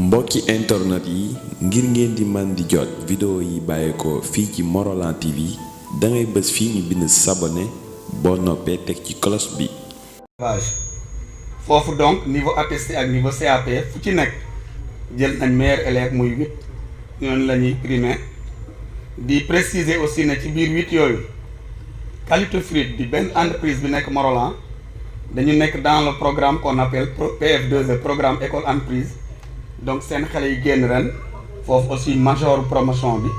mbokki internet yi ngir ngeen di man di jot vidéo yi bàyyeekoo fii ci Morolan TV dangay bës fii ñu bind s'abonner boo noppee teg ci cloche bi. foofu donc niveau attesté ak niveau CAP fu ci nekk jël nañ meilleur élève muy 8 ñooñu la ñuy primé di préciser aussi ne ci biir 8 yooyu Qualité Fruit di benn entreprise bi nekk Morolan dañu nekk dans le programme qu'on appelle PF2E programme école entreprise. Donc seen xale yi génn ren foofu aussi major promotion bi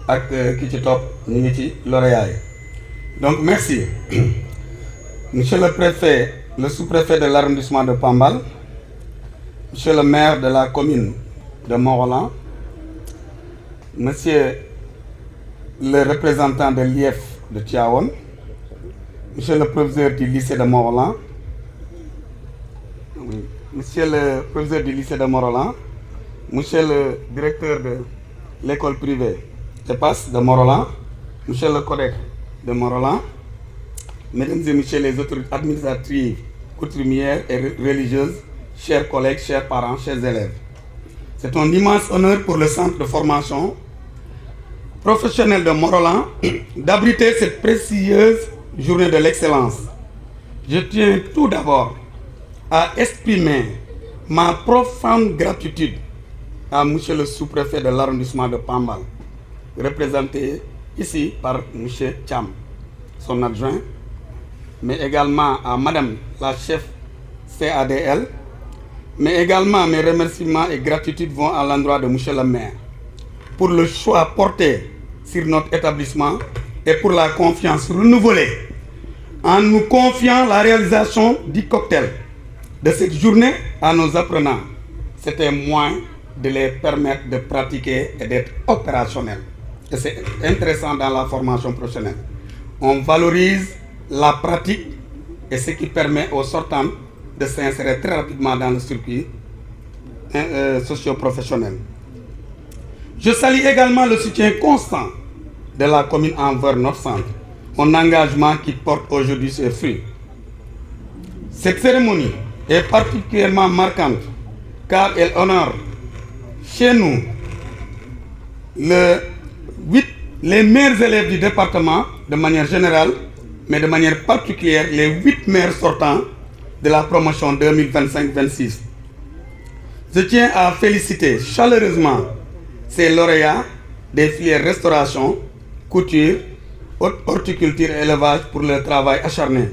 ak ki ci topp ñu ngi ci lauréat yi donc merci monsieur le préfet, le sous-préfet de l'arrondissement de Pambal, monsieur le maire de la commune de Morolan, monsieur le représentant de l'IEF de Tivaouane, monsieur le professeur du lycée de Morolan, monsieur le professeur du lycée de Morolan, monsieur le directeur de l'école privée EPAS de Morolan, monsieur le collègue de Morolan, mesdames et messieurs les autorités administratives, coutumières et religieuses, chers collègues, chers parents, chers élèves. C'est un immense honneur pour le centre de formation professionnelle de Morolan d'abriter cette précieuse journée de l'excellence. Je tiens tout d'abord à exprimer ma profonde gratitude à monsieur le sous-préfet de l'arrondissement de Pambal, représenté ici par monsieur Cham, son adjoint, mais également à madame la chef CADL, mais également mes remerciements et gratitude vont à l'endroit de monsieur le maire pour le choix porté sur notre établissement et pour la confiance renouvelée en nous confiant la réalisation du cocktail de cette journée à nos apprenants. C'était moins de les permettre de pratiquer et d'être opérationnels. Et c'est intéressant dans la formation professionnelle. On valorise la pratique et ce qui permet aux sortants de s'insérer très rapidement dans le circuit socio-professionnel. Je salue également le soutien constant de la commune envers notre centre, un engagement qui porte aujourd'hui ses fruits. Cette cérémonie est particulièrement marquante car elle honore chez nous les meilleurs élèves du département de manière générale, mais de manière particulière les 8 meilleurs sortants de la promotion 2025-26. Je tiens à féliciter chaleureusement ces lauréats des filières restauration, couture, horticulture et élevage pour leur travail acharné,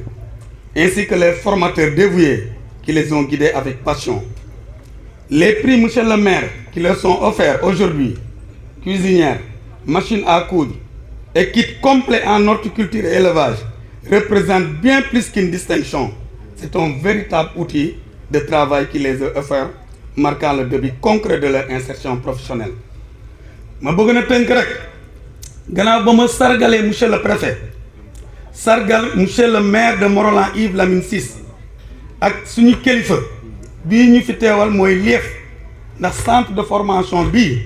ainsi que les formateurs dévoués qui les ont guidés avec passion. Les prix monsieur le maire qui leur sont offerts aujourd'hui, cuisinière, machine à coudre et kit complet en horticulture et élevage, représentent bien plus qu'une distinction. C'est un véritable outil de travail qui les a offerts, marquant le début concret de leur insertion professionnelle. Ma bëgg na tënk rek gannaaw ba ma sargalee monsieur le préfet sargal monsieur le maire de Morolan Yves Lamine Ciss ak suñu kilifa bii ñu fi teewal mooy lief ndax centre de formation bii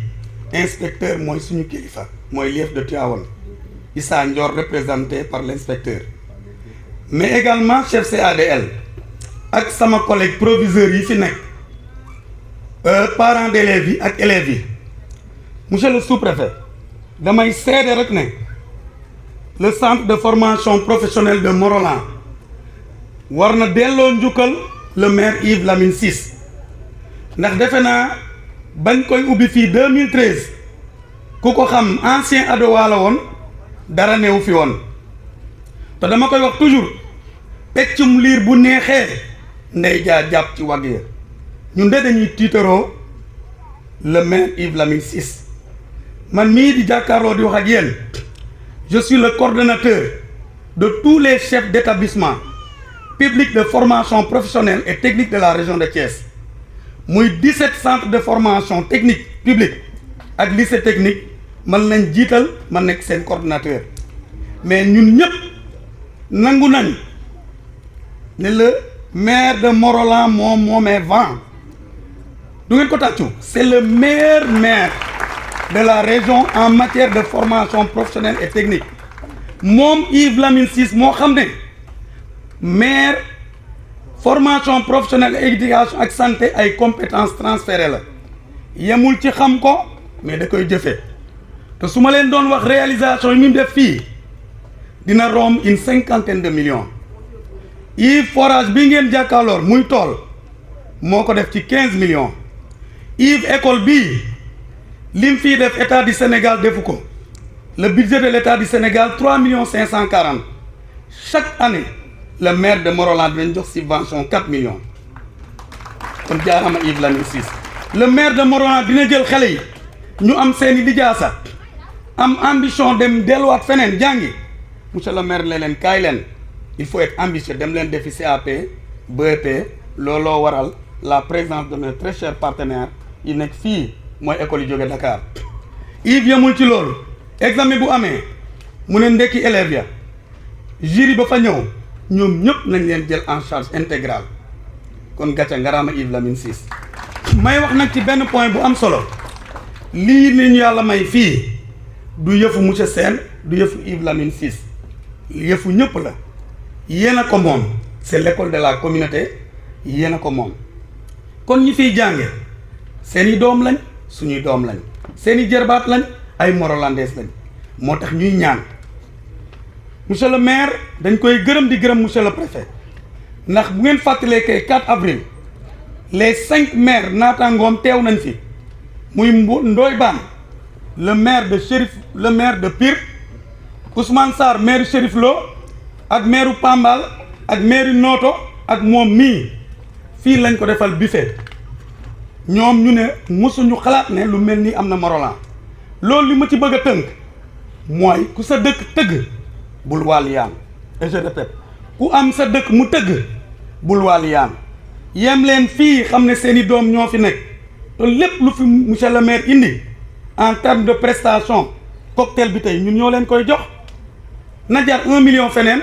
inspecteur mooy suñu kilifa mooy lief de Tivaouane Issa Ndior représenté par l'inspecteur, mais également chef CADL ak sama collègue proviseur yi fi nekk parents d'élèves yi ak élèves yi. Monsieur le sous-préfet damay seede rek ne le centre de formation professionnelle de Morolan war na delloo njukkal le maire Yves Lamine Ciss ndax defe naa bañ koy ubbi fii 2013 ku ko xam ancien ADOA la woon dara neewu fi woon te dama koy wax toujours peccum liir bu neexee ndey jaa jàpp ci wagg ya ñun de dañuy tiitaroo le maire Yves Lamine Ciss. Man mii di jàkkaarloo di wax ak yéen je suis le coordonnateur de tous les chefs d'établissement publics de formation professionnelle et technique de la région de Thiès muy 17 centres de formation technique publique ak lycée technique man lañ jiital ma nekk seen coordonnateur mais ñun ñëpp nangu nañ ne le maire de Morolan moomee vent du ngeen ko tàccu c'est le meilleur maire de la région en matière de formation professionnelle et technique moom Yves Lamine Ciss moo xam ne maire formation professionnelle et éducation ak santé ay compétences transférées la yemul ci xam ko mais da koy jëfe te su ma leen doon wax réalisation yi mu def fii dina romb une 50aine de millions. Yves forage bi ngeen jàkkaarloor muy tool moo ko def ci 15 millions. Yves école bii lim fii def état du Sénégal defu ko. Le budget de l'état du Sénégal 3,540 chaque année le maire de Morolan dinañ jox subvention 4 millions kon jaarama Yves Lamine Ciss. Le maire de Morolan dina jël xale yi ñu am seeni lijaasa am ambition dem delluwaat feneen jàngi monsieur le maire ne leen kaay leen il faut être ambitieux dem leen defi CAP BEP looloo waral la présence de nos très chers partenaires yi nekk fii mooy école yi jóge Dakar. Yves yemul ci loolu examen bu amee mu ne ndekki élèves ya jury ba fa ñëw ñoom ñëpp nañ leen jël en charge intégrale kon gàcce ngaraama Yves Lamine Ciss. may wax nag ci benn point bu am solo lii ni ñu yàlla may fii du yëfu monsieur Sène du yëfu Yves Lamine Ciss yëfu ñëpp la yéen a ko moom c'est l'école de la communauté yéen a ko moom kon ñi fiy jànge seeni doom lañ suñuy doom lañ seeni jërbaat lañ ay Morolandais lañ moo tax ñuy ñaan monsieur le maire dañ koy gërëm di gërëm monsieur le préfet ndax bu ngeen fàttalee que 4 avril les 5 maires naataangoom teew nañ fi muy Ndoye Bane le maire de Chérif le maire de Pire Ousmane Sarr maire Chérif Lo ak maire Pambal ak maire Noto ak moom mii fii lañ ko defal buffet ñoom ñu ne mosuñu xalaat ne lu mel ni am na Morolan loolu li ma ci bëgg a tënk mooy ku sa dëkk tëgg bul wàlliyaan et je répète ku am sa dëkk mu tëgg bul wàlliyaan yem leen fii xam ne seeni doom ñoo fi nekk te lépp lu fi monsieur le maire indi en termes de prestation cocktail bi tey ñun ñoo leen koy jox na jar 1 million feneen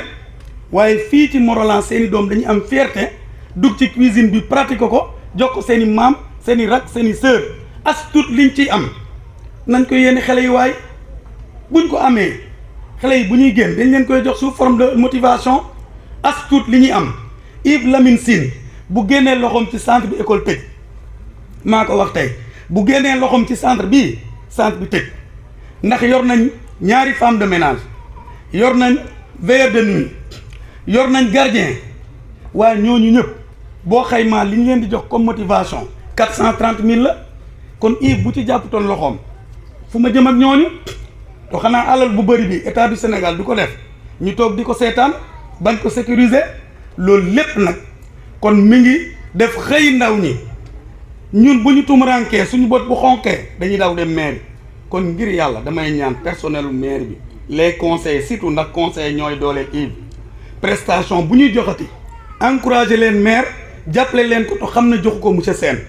waaye fii ci Morolan seeni doom dañu am fierté dugg ci cuisine bi pratique ko jox ko seeni maam seeni rak seeni sœur as tuut liñ ciy am nañ ko yéene xale yi waay buñ ko amee xale yi bu ñuy génn dañ leen koy jox sous forme de motivation as tuut li ñuy am. Yves Lamine Ciss bu génnee loxoom ci centre bi école tëj maa ko wax tey bu génnee loxoom ci centre bi tëj ndax yor nañ ñaari femme de ménage yor nañ veilleur de nuit yor nañ gardien waaye ñooñu ñëpp boo xaymaa li ñu leen di jox comme motivation 430 000 la kon Yves bu ci jàpputoon loxoom fu ma jëm ak ñooñu to xanaa alal bu bëri bi état du Sénégal du ko def ñu toog di ko seetaan bañ ko sécuriser loolu lépp nag kon mi ngi def xëy ndaw ñi ñun bu ñu tumurankee suñu bët bu xonkee dañuy daw dem maire kon ngir yàlla damay ñaan personnel maire bi les conseillers surtout ndax conseillers ñooy dooleel Yves prestation bu ñuy joxati encourager leen maire jàppale leen ko to xam na joxu ko monsieur Sène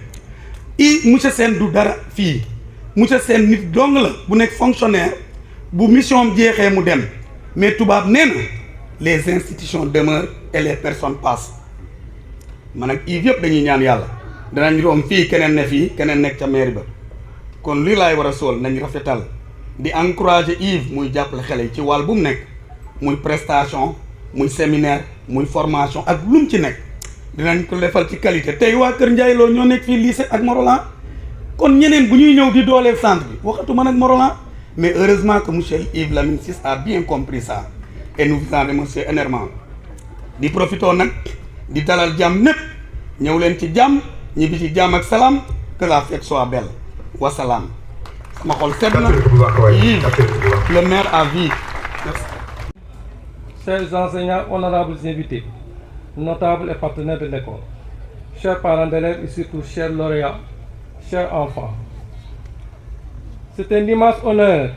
monsieur Sène du dara fii monsieur Sène nit dong la bu nekk fonctionnaire bu mission am jeexee mu dem mais tubaab nee na les institutions demeurent et les personnes passent man ak Yves yëpp dañuy ñaan yàlla danañ room fii keneen ne fii keneen nekk ca mairie ba kon lii laay war a sool nañ rafetal di encourager Yves muy jàppale xale yi ci wàll bu mu nekk muy prestation muy séminaire muy formation ak lu mu ci nekk dinañ ko defal ci qualité tey waa Kër Ndiaye Lo ñoo nekk fii lycée ak Morolan kon ñeneen bu ñuy ñëw di dooleel centre bi waxatu man ak Morolan mais heureusement que monsieur Yves Lamine Ciss a bien compris ça et nous vous en remercions énormément di profitoo nag di dalal jàmm népp ñëw leen ci jàmm ñibbi ci jàmm ak salaam que la fête soit belle wasalaam sama xol sedd na Yves le maire à vie. Merci. Chers enseignants, honorables invités, notables et partenaires de l'école, chers parents d'élèves et surtout chers lauréats, chers enfants, c'est un immense honneur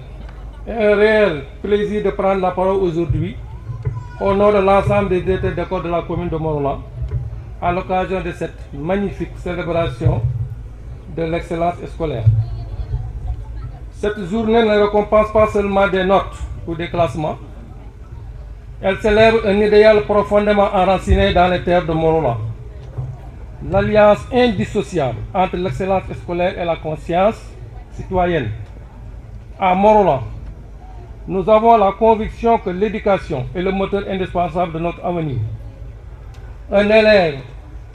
et un réel plaisir de prendre la parole aujourd'hui au nom de l'ensemble des directeurs d'école de la commune de Morolan à l'occasion de cette magnifique célébration de l'excellence scolaire. Cette journée ne récompense pas seulement des notes ou des classements, elle célèbre un idéal profondément enraciné dans les terres de Morolan. L'alliance indissociable entre l'excellence scolaire et la conscience citoyenne. À Morolan, nous avons la conviction que l'éducation est le moteur indispensable de notre avenir. Un élève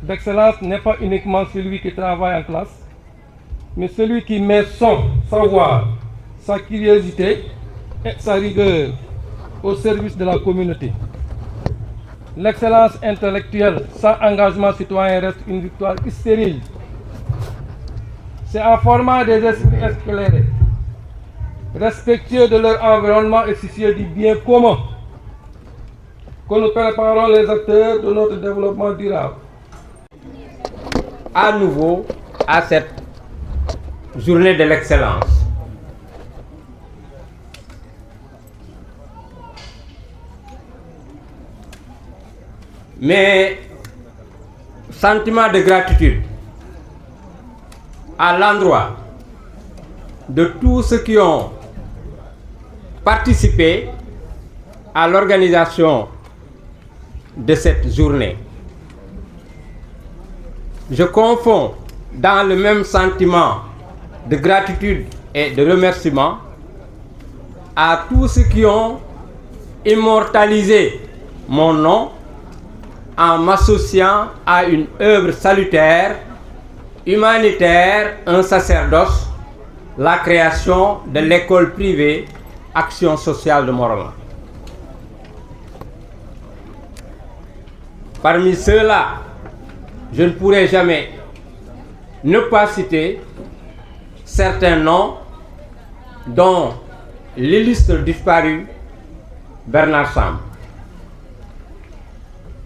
d'excellence n'est pas uniquement celui qui travaille en classe, mais celui qui met son savoir, sa curiosité et sa rigueur au service de la communauté. L'excellence intellectuelle sans engagement citoyen reste une victoire stérile. C'est en formant des esprits éclairés, respectueux de leur environnement et soucieux du bien commun, que nous préparons les acteurs de notre développement durable. À nouveau, à cette journée de l'excellence. Mes sentiments de gratitude à l'endroit de tous ceux qui ont participé à l'organisation de cette journée. Je confonds dans le même sentiment de gratitude et de remerciement à tous ceux qui ont immortalisé mon nom en m'associant à une œuvre salutaire, humanitaire, un sacerdoce, la création de l'école privée Action sociale de Morolan. Parmi ceux-là, je ne pourrai jamais ne pas citer certains noms, dont l'illustre disparu Bernard Sam.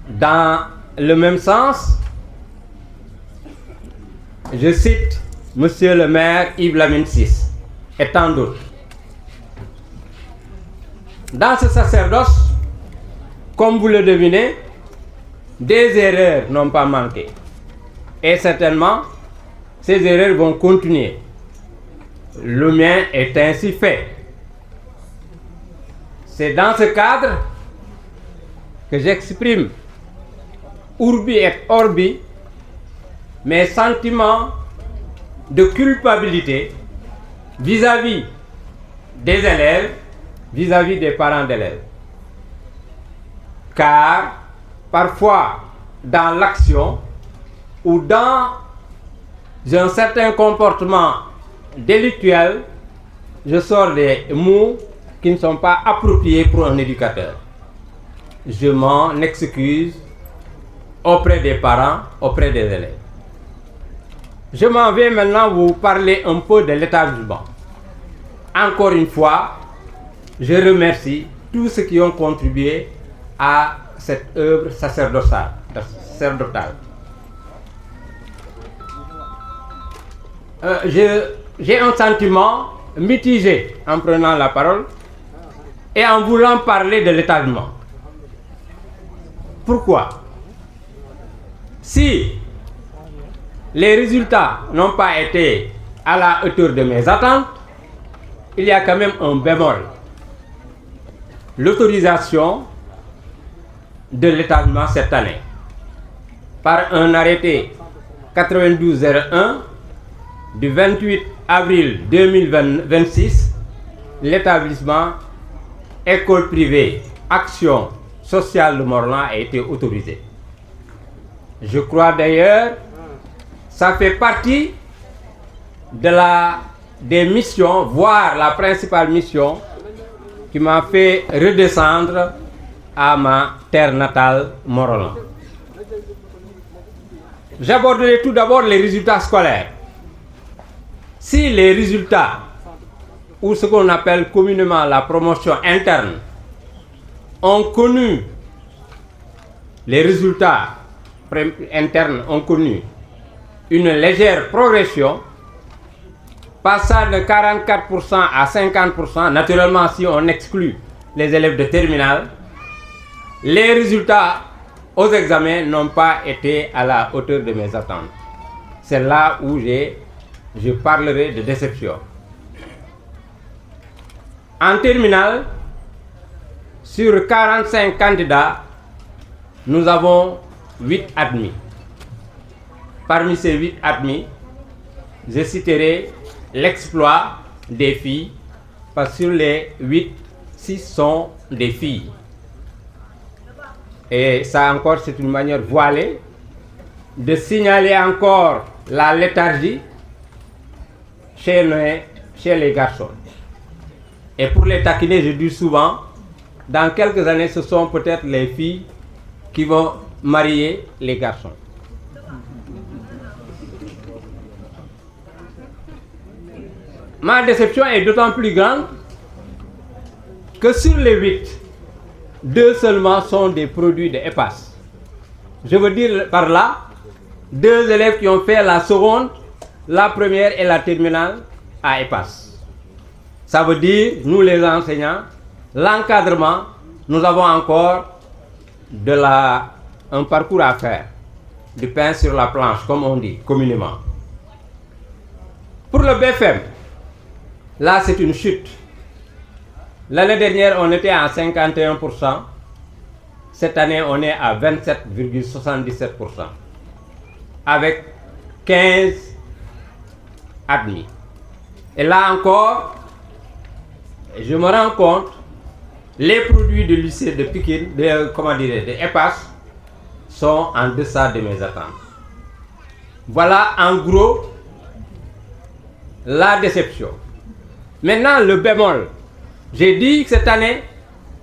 Dans le même sens, je cite Monsieur le maire Yves Lamine Ciss et tant d'autres. Dans ce sacerdoce, comme vous le devinez, des erreurs n'ont pas manqué. Et certainement, ces erreurs vont continuer. Le mien est ainsi fait. C'est dans ce cadre que j'exprime urbi et orbi mes sentiments de culpabilité vis-à-vis des élèves, vis-à-vis des parents d'élèves. Car parfois, dans l'action ou dans un certain comportement délictuel, je sors des mots qui ne sont pas appropriés pour un éducateur. Je m'en excuse auprès des parents, auprès des élèves. Je m'en vais maintenant vous parler un peu de l'établissement. Encore une fois, je remercie tous ceux qui ont contribué à cette œuvre sacerdotale. J'ai un sentiment mitigé en prenant la parole et en voulant parler de l'établissement. Pourquoi? Si les résultats n'ont pas été à la hauteur de mes attentes, il y a quand même un bémol. L'autorisation de l'établissement cette année par un arrêté 9201 du 28 avril 2026, l'établissement école privée Action sociale de Morolan a été autorisé. Je crois d'ailleurs ça fait partie des missions, voire la principale mission qui m'a fait redescendre à ma terre natale, Morolan. J'aborderai tout d'abord les résultats scolaires. Si les résultats, ou ce qu'on appelle communément la promotion interne, ont connu, les résultats internes ont connu une légère progression, passant de 44% à 50%, naturellement si on exclut les élèves de terminale, les résultats aux examens n'ont pas été à la hauteur de mes attentes. C'est là où je parlerai de déception. En terminale, sur 45 candidats, nous avons 8 admis. Parmi ces 8 admis, je citerai l'exploit des filles, parce que sur les 8, 6 sont des filles. Et ça encore, c'est une manière voilée de signaler encore la léthargie chez les garçons. Et pour les taquiner, je dis souvent, dans quelques années, ce sont peut-être les filles qui vont marier les garçons. Ma déception est d'autant plus grande que sur les 8, 2 seulement sont des produits de EPAS. Je veux dire par là, 2 élèves qui ont fait la seconde, la première et la terminale à EPAS. Ça veut dire, nous les enseignants, l'encadrement, nous avons encore un parcours à faire, du pain sur la planche, comme on dit communément. Pour le BFM, là c'est une chute. L'année dernière, on était à 51%. Cette année, on est à 27,77%. Avec 15 admis. Et là encore, je me rends compte, les produits du lycée de Pikine, de EPAS, sont en deçà de mes attentes. Voilà en gros la déception. Maintenant, le bémol. J'ai dit que cette année,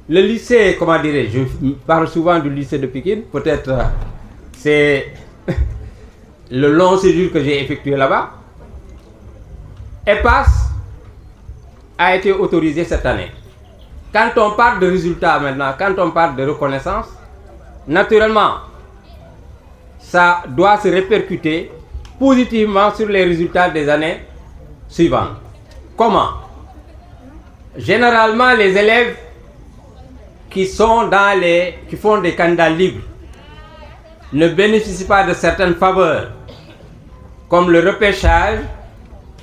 le lycée, je parle souvent du lycée de Pikine, peut-être c'est le long séjour que j'ai effectué là-bas. EPAS a été autorisé cette année. Quand on parle de résultats maintenant, quand on parle de reconnaissance, naturellement, ça doit se répercuter positivement sur les résultats des années suivantes. Comment? Généralement, les élèves qui font des candidats libres ne bénéficient pas de certaines faveurs, comme le repêchage,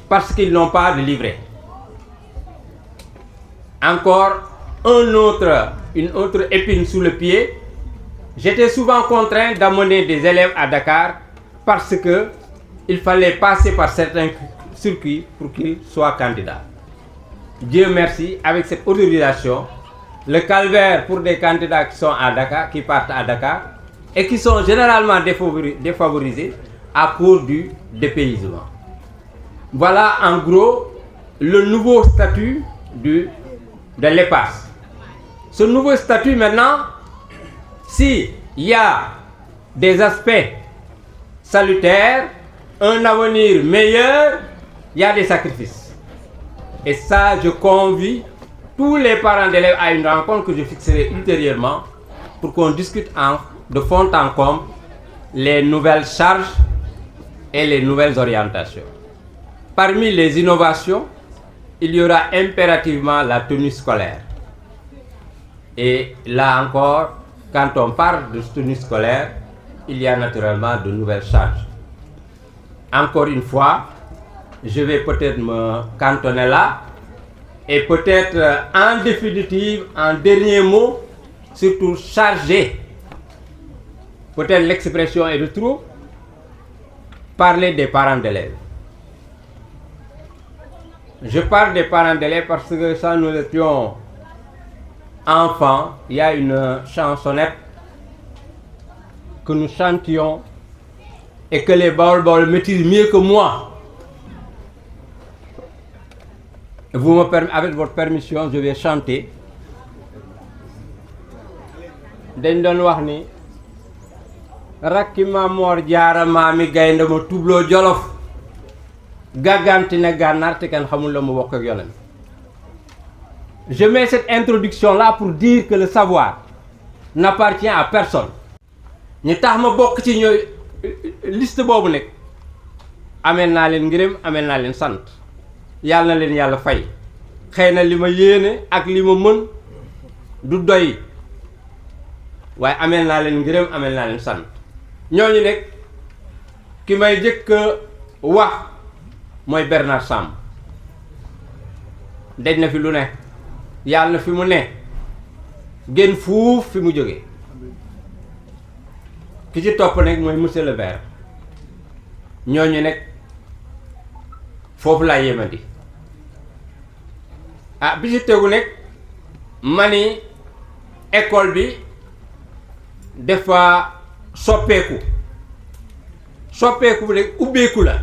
parce qu'ils n'ont pas de livret. Encore une autre épine sous le pied. J'étais souvent contraint d'amener des élèves à Dakar parce qu'il fallait passer par certains circuits pour qu'ils soient candidats. Dieu merci, avec cette autorisation, le calvaire pour des candidats qui sont à Dakar, qui partent à Dakar et qui sont généralement défavorisés à cause du dépaysement. Voilà en gros le nouveau statut de l'EPAS. Ce nouveau statut maintenant, s'il y a des aspects salutaires, un avenir meilleur, il y a des sacrifices. Et ça, je convie tous les parents d'élèves à une rencontre que je fixerai ultérieurement pour qu'on discute de fond en comble les nouvelles charges et les nouvelles orientations. Parmi les innovations, il y aura impérativement la tenue scolaire. Et là encore, quand on parle de tenue scolaire, il y a naturellement de nouvelles charges. Encore une fois, je vais peut-être me cantonner là et peut-être en définitive, en dernier mot, surtout charger, peut-être l'expression est de trop, parler des parents d'élèves. Je parle des parents d'élèves parce que quand nous étions enfants, il y a une chansonnette que nous chantions et que les Baol maîtrisent mieux que moi. Avec votre permission, je vais chanter. dañ doon wax ni rakki Mamor Jaara maami gaynde ma tubloo Jolof gàgganti na gànnaar te kenn xamul la mu bokk ak yonent. Je mets cette introduction là pour dire que le savoir n'appartient à personne. ñi tax ma bokk ci ñooy liste boobu nekk ameel naa leen ngërëm ameel naa leen sant yàlla na leen yàlla fay. xëy na li ma yéene ak li ma mën du doy waaye ameel naa leen ngërëm ameel naa leen sant. ñooñu nekk ki may jëkk wax mooy Bernard Samb. daj na fi lu ne yàlla na fi mu ne gën fuuf fi mu jóge. ki ci topp nag mooy monsieur le maire. ñooñu nekk foofu laa yemandi. bi ci tegu nekk ma ni école bi dafa soppeeku bi rek ubbeeku la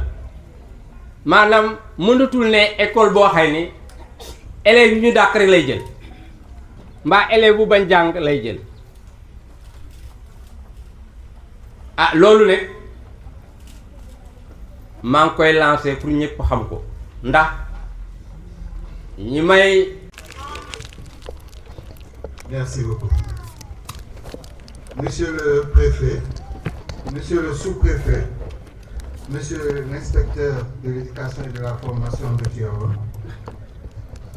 maanaam mënatul ne école boo xay ni élèves yi ñu dàq rek lay jël mbaa élève bu bañ jàng lay jël ah loolu nag maa ngi koy lancé pour ñëpp xam ko ndax ñi may. Merci beaucoup. Monsieur le préfet, monsieur le sous-préfet, monsieur l'inspecteur de l'éducation et de la formation de Tivaouane,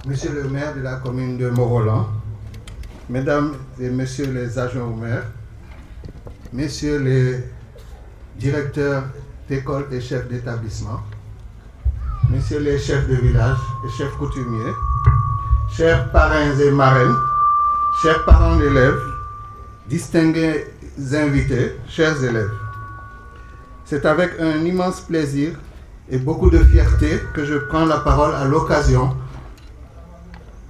monsieur le maire de la commune de Morolan, mesdames et messieurs les agents au maire, messieurs les directeurs d'école et chefs d'établissement, messieurs les chefs de village et chefs coutumiers, chers parrains et marraines, chers parents d'élèves, distingués invités, chers élèves, c'est avec un immense plaisir et beaucoup de fierté que je prends la parole à l'occasion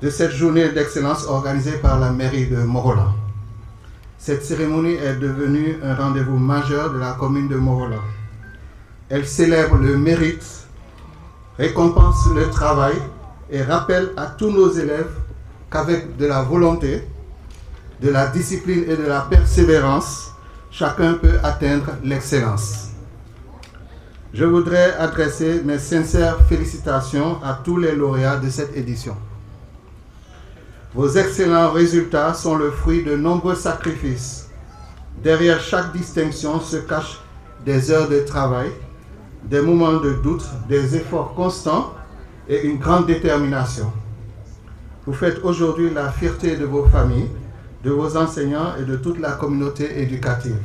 de cette journée d'excellence organisée par la mairie de Morolan. Cette cérémonie est devenue un rendez-vous majeur de la commune de Morolan. Elle célèbre le mérite, récompense le travail et rappelle à tous nos élèves qu'avec de la volonté, de la discipline et de la persévérance, chacun peut atteindre l'excellence. Je voudrais adresser mes sincères félicitations à tous les lauréats de cette édition. Vos excellents résultats sont le fruit de nombreux sacrifices. Derrière chaque distinction se cachent des heures de travail, des moments de doute, des efforts constants et une grande détermination. Vous faites aujourd'hui la fierté de vos familles, de vos enseignants et de toute la communauté éducative.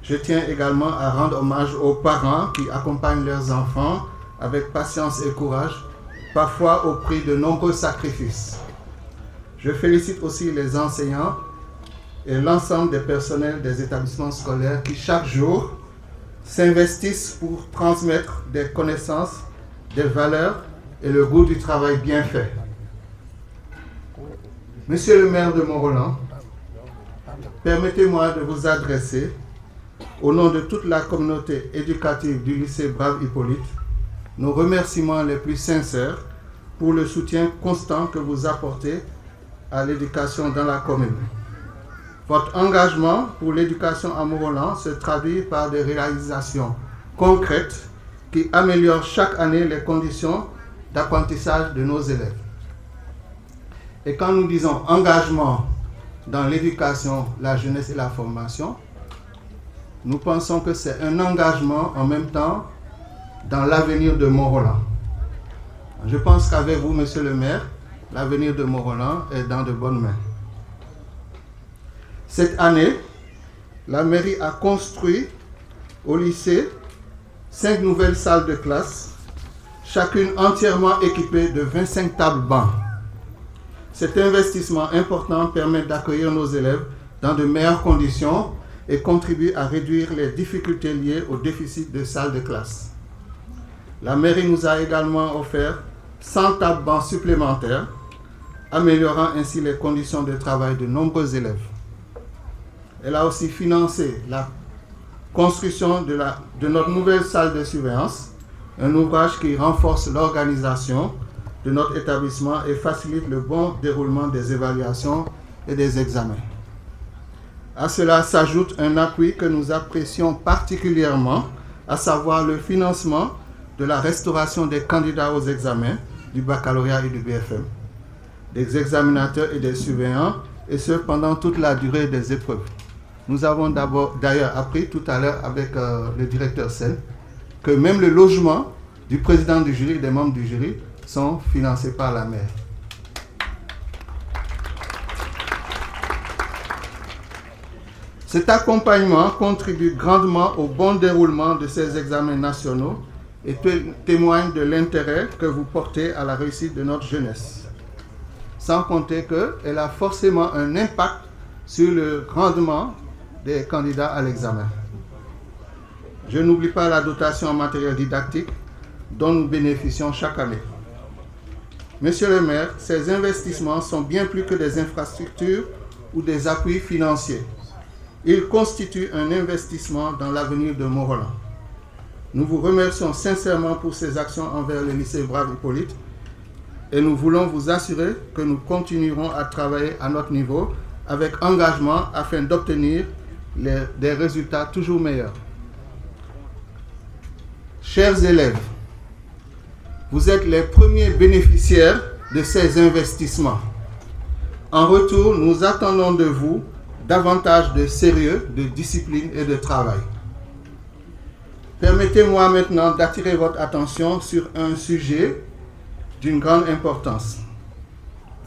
Je tiens également à rendre hommage aux parents qui accompagnent leurs enfants avec patience et courage, parfois au prix de nombreux sacrifices. Je félicite aussi les enseignants et l'ensemble des personnels des établissements scolaires qui chaque jour s'investissent pour transmettre des connaissances, des valeurs et le goût du travail bien fait. Monsieur le maire de Morolan, permettez-moi de vous adresser, au nom de toute la communauté éducative du lycée Brave Hippolyte, nos remerciements les plus sincères pour le soutien constant que vous apportez à l'éducation dans la commune. Votre engagement pour l'éducation à Morolan se traduit par des réalisations concrètes qui améliorent chaque année les conditions d'apprentissage de nos élèves. Et quand nous disons engagement dans l'éducation, la jeunesse et la formation, nous pensons que c'est un engagement en même temps dans l'avenir de Morolan. Je pense qu'avec vous, monsieur le maire, l'avenir de Morolan est dans de bonnes mains. Cette année, la mairie a construit au lycée 5 nouvelles salles de classe, chacune entièrement équipée de 25 tables bancs. Cet investissement important permet d'accueillir nos élèves dans de meilleures conditions et contribue à réduire les difficultés liées au déficit de salles de classe. La mairie nous a également offert 100 tables bancs supplémentaires, améliorant ainsi les conditions de travail de nombreux élèves. Elle a aussi financé la construction de notre nouvelle salle de surveillance, un ouvrage qui renforce l'organisation de notre établissement et facilite le bon déroulement des évaluations et des examens. À cela s'ajoute un appui que nous apprécions particulièrement, à savoir le financement de la restauration des candidats aux examens du baccalauréat et du BFM, des examinateurs et des surveillants, et ce pendant toute la durée des épreuves. Nous avons d'ailleurs appris tout à l'heure avec le directeur Sen que même le logement du président du jury et des membres du jury sont financés par la mairie. Cet accompagnement contribue grandement au bon déroulement de ces examens nationaux et témoigne de l'intérêt que vous portez à la réussite de notre jeunesse. Sans compter qu'elle a forcément un impact sur le rendement des candidats à l'examen. Je n'oublie pas la dotation en matériel didactique dont nous bénéficions chaque année. Monsieur le maire, ces investissements sont bien plus que des infrastructures ou des appuis financiers. Ils constituent un investissement dans l'avenir de Morolan. Nous vous remercions sincèrement pour ces actions envers le lycée Brave Hippolyte et nous voulons vous assurer que nous continuerons à travailler à notre niveau avec engagement afin d'obtenir des résultats toujours meilleurs. Chers élèves, vous êtes les premiers bénéficiaires de ces investissements. En retour, nous attendons de vous davantage de sérieux, de discipline et de travail. Permettez-moi maintenant d'attirer votre attention sur un sujet d'une grande importance.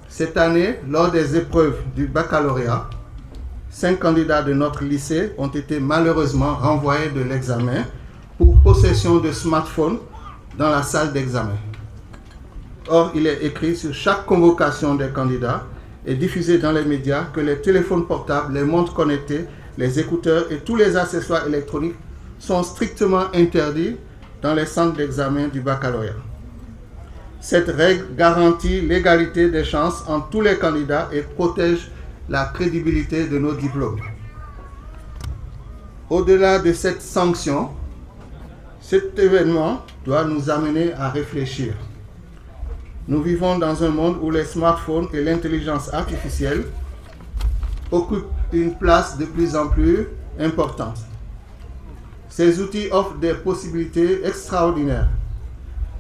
Cette année, lors des épreuves du baccalauréat, 5 candidats de notre lycée ont été malheureusement renvoyés de l'examen pour possession de smartphones dans la salle d'examen. Or, il est écrit sur chaque convocation des candidats et diffusé dans les médias que les téléphones portables, les montres connectées, les écouteurs et tous les accessoires électroniques sont strictement interdits dans les centres d'examen du baccalauréat. Cette règle garantit l'égalité des chances entre tous les candidats et protège la crédibilité de nos diplômes. Au-delà de cette sanction, cet événement doit nous amener à réfléchir. Nous vivons dans un monde où les smartphones et l'intelligence artificielle occupent une place de plus en plus importante. Ces outils offrent des possibilités extraordinaires.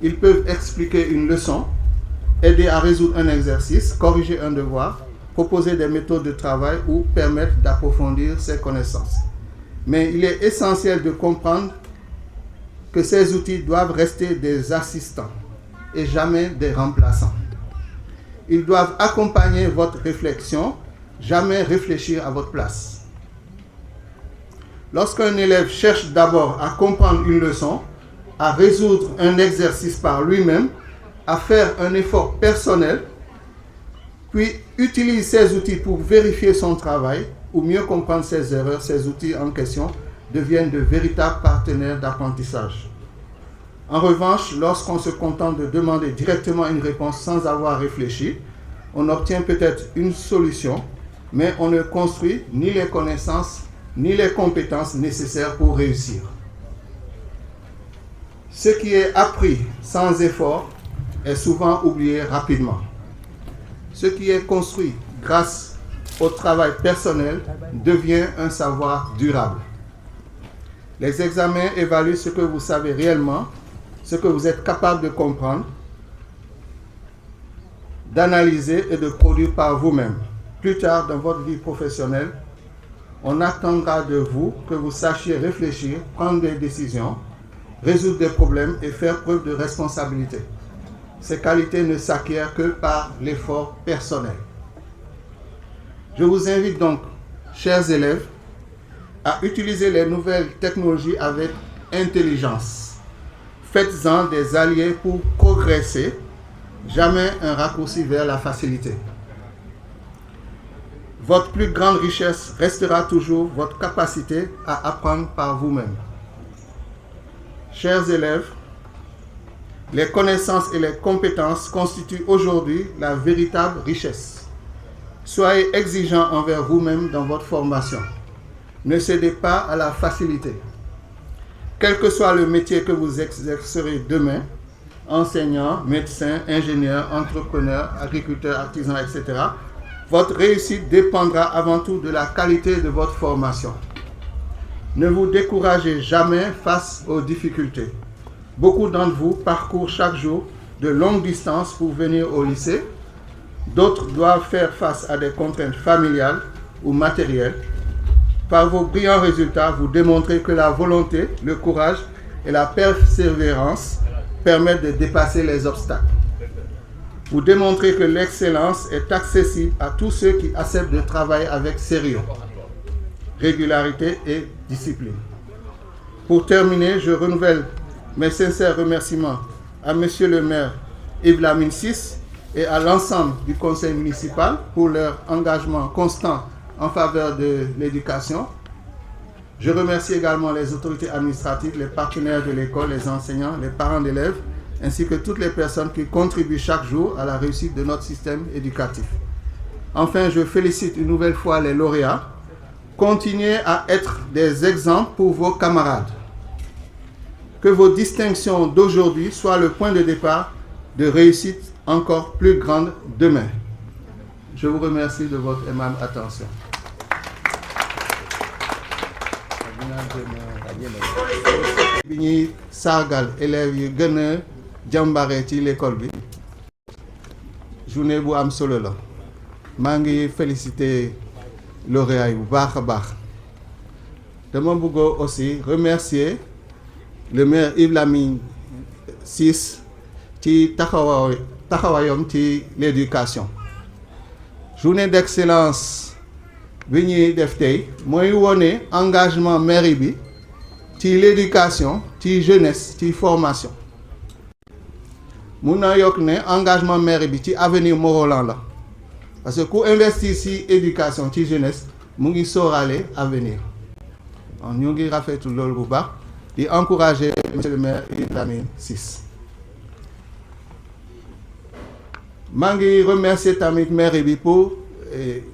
Ils peuvent expliquer une leçon, aider à résoudre un exercice, corriger un devoir, proposer des méthodes de travail ou permettre d'approfondir ses connaissances. Mais il est essentiel de comprendre que ces outils doivent rester des assistants et jamais des remplaçants. Ils doivent accompagner votre réflexion, jamais réfléchir à votre place. Lorsqu'un élève cherche d'abord à comprendre une leçon, à résoudre un exercice par lui-même, à faire un effort personnel, puis utilise ces outils pour vérifier son travail ou mieux comprendre ses erreurs, ces outils en question deviennent de véritables partenaires d'apprentissage. En revanche, lorsqu'on se contente de demander directement une réponse sans avoir réfléchi, on obtient peut-être une solution, mais on ne construit ni les connaissances ni les compétences nécessaires pour réussir. Ce qui est appris sans effort est souvent oublié rapidement. Ce qui est construit grâce au travail personnel devient un savoir durable. Les examens évaluent ce que vous savez réellement, ce que vous êtes capable de comprendre, d'analyser et de produire par vous-même. Plus tard dans votre vie professionnelle, on attendra de vous que vous sachiez réfléchir, prendre des décisions, résoudre des problèmes et faire preuve de responsabilité. Ces qualités ne s'acquièrent que par l'effort personnel. Je vous invite donc, chers élèves, à utiliser les nouvelles technologies avec intelligence. Faites-en des alliés pour progresser, jamais un raccourci vers la facilité. Votre plus grande richesse restera toujours votre capacité à apprendre par vous-même. Chers élèves, les connaissances et les compétences constituent aujourd'hui la véritable richesse. Soyez exigeants envers vous-même dans votre formation. Ne cédez pas à la facilité. Quel que soit le métier que vous exercerez demain, enseignant, médecin, ingénieur, entrepreneur, agriculteur, artisan, etc., votre réussite dépendra avant tout de la qualité de votre formation. Ne vous découragez jamais face aux difficultés. Beaucoup d'entre vous parcourent chaque jour de longues distances pour venir au lycée. D'autres doivent faire face à des contraintes familiales ou matérielles. Par vos brillants résultats, vous démontrez que la volonté, le courage et la persévérance permettent de dépasser les obstacles. Vous démontrez que l'excellence est accessible à tous ceux qui acceptent de travailler avec sérieux, régularité et discipline. Pour terminer, je renouvelle mes sincères remerciements à Monsieur le maire Yves Lamine Ciss et à l'ensemble du conseil municipal pour leur engagement constant en faveur de l'éducation. Je remercie également les autorités administratives, les partenaires de l'école, les enseignants, les parents d'élèves, ainsi que toutes les personnes qui contribuent chaque jour à la réussite de notre système éducatif. Enfin, je félicite une nouvelle fois les lauréats. Continuez à être des exemples pour vos camarades. que vos distinctions d'aujourd'hui soient le point de départ de réussite encore plus grande demain. Je vous remercie de votre aimable attention. bi ñuy sargal élèves yi gën a jàmbare ci l'école bi journée bu am solo la maa ngi féliciter lauréats yi bu baax a baax dama bëgg aussi remercier le maire Yves Lamine Ciss ci taxawaayam ci l'éducation journée d'excellence bi ñuy def tey mooy wone engagement mairie bi ci l'éducation ci jeunesse ci formation mun na yokk ne engagement mairie bi ci avenir Morolan la parce que ku investir ci éducation ci jeunesse mu ngi sóoraale avenir ñu ngi rafetlu loolu bu baax di encourager monsieur le maire Yves Lamine Ciss maa ngi remercier tamit mairie bi pour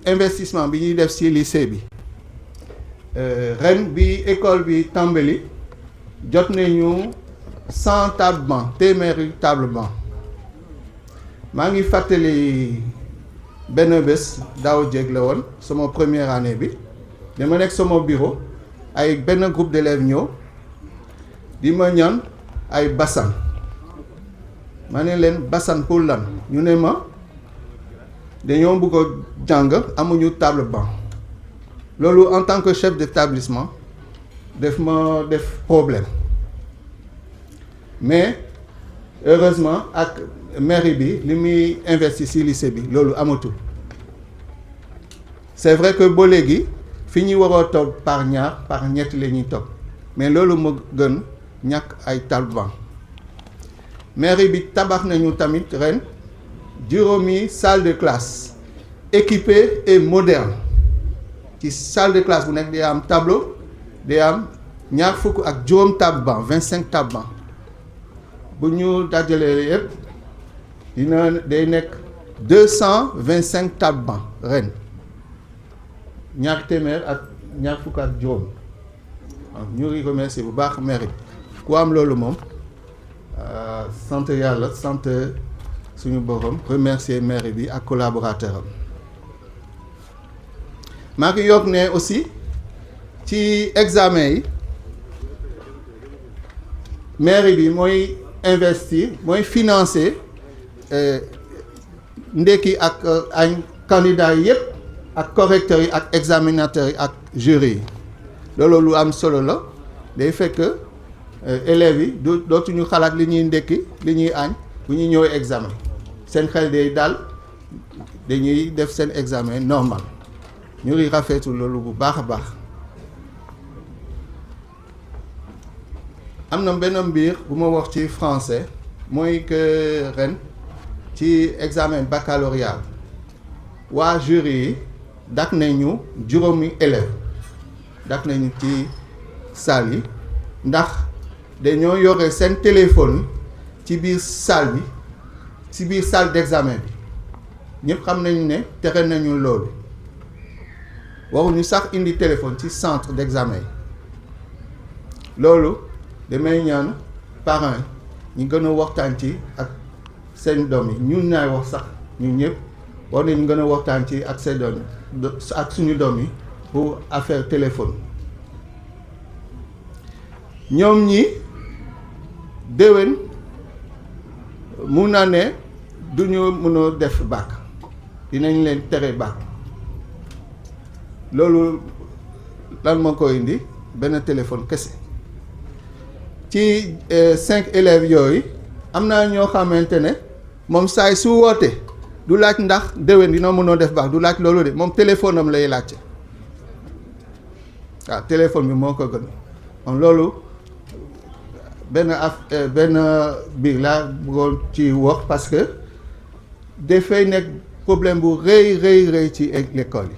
investissement bi ñuy def ci lycée bi ren bi école bi tàmbali jot nañu 100 table-banc téeméeri table-banc maa ngi fàttali benn bés daaw jéeg la woon sama première année bi dama nekk sama bureau ay benn groupe d'élèves ñëw di ma ñaan ay bassan ma ne leen bassan pour lan ñu ne ma dañoo bëgg a jàng amuñu table-banc loolu en tant que chef d'établissement def ma def problème mais heureusement ak mairie bi li muy investir ci lycée bi loolu amatul c'est vrai que ba léegi fi ñuy waroo toog par ñaar par ñett la ñuy toog mais loolu moo gën ñàkk ay table-banc mairie bi tabax nañu tamit ren juróomi salle de classe équipée et moderne ci salle de classe bu nekk day am tableau day am ñaar fukk ak juróom table-banc 25 table-banc bu ñu dajalee yëpp dina day nekk 225 table-banc ren ñaar téeméer ak ñaar fukk ak juróom ñu ngi remercier bu baax mairie ku am loolu moom sant yàlla sant suñu borom remercier mairie bi ak collaborateur am maa ngi yokk ne aussi ci examen yi mairie bi mooy investir mooy financer ndekki ak ay candidats yi yëpp ak correcteurs yi ak examinateurs yi ak jury yi loolu lu am solo la day fekk élèves yi dootuñu xalaat li ñuy ndekki li ñuy añ bu ñuy ñëwee examen seen xel day daal dañuy def seen examen normal ñu ngi rafetu loolu bu baax a baax am na benn mbir bu ma wax ci français mooy que ren ci examen baccalauréat waa jury yi dak nañu juróomi élèves dak nañu ci salle yi ndax dañoo yore seen téléphone ci biir salle bi ci biir salle d'examen bi ñëpp xam nañu ne tere nañu loolu waruñu sax indi téléphone ci centre d'examen yi loolu damay ñaan parents yi ñu gën a waxtaan ci ak seen doom yi ñun ñaay wax sax ñun ñëpp war nañu gën a waxtaan ci ak seen doom ak suñu doom yi pour affaire téléphone ñoom ñi déwén mun naa ne duñu mën a def bac dinañ leen tere bac loolu lan moo koy indi benn téléphone kese ci 5 élèves yooyu am na ñoo xamante ne moom saay su wootee du laaj ndax déwén dina mënoo def bac du laaj loolu de moom téléphone am lay laajte waaw téléphone bi moo ko gën moom loolu benn biir laa bëggoon ci wax parce que dafay nekk problème bu rëy ci l'école yi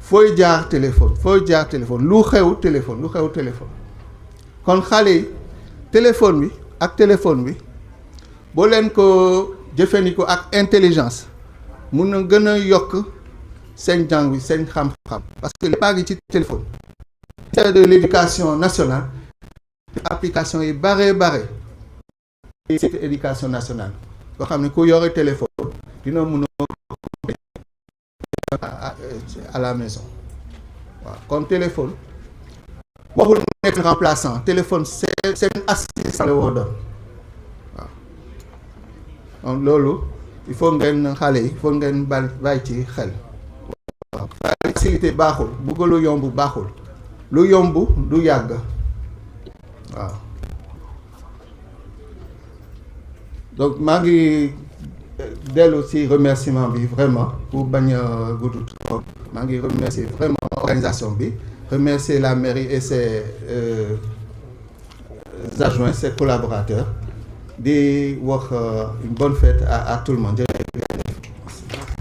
fooy jaar téléphone lu xew téléphone kon xale yi téléphone bi boo leen ko jëfandikoo ak intelligence mun na gën a yokk seen jàng bi seen xam-xam parce que lépp a ngi ci téléphone. Ministère de l'éducation nationale application yi bare site éducation nationale boo xam ne ku yore téléphone dina mën à la maison waaw comme téléphone waxul nekk remplaçant téléphone c'est une assistance la war doon waaw donc loolu il faut ngeen xale yi il faut ngeen bàyyi ci xel waaw facilité baaxul bugg lu yomb baaxul lu yomb du yàgg waaw donc maa ngi dellu ci remerciement bi vraiment pour bañ a gudd trop maa ngi remercier vraiment organisation bi remercier la mairie et ses adjoints ses collaborateurs di wax une bonne fête à tout le monde.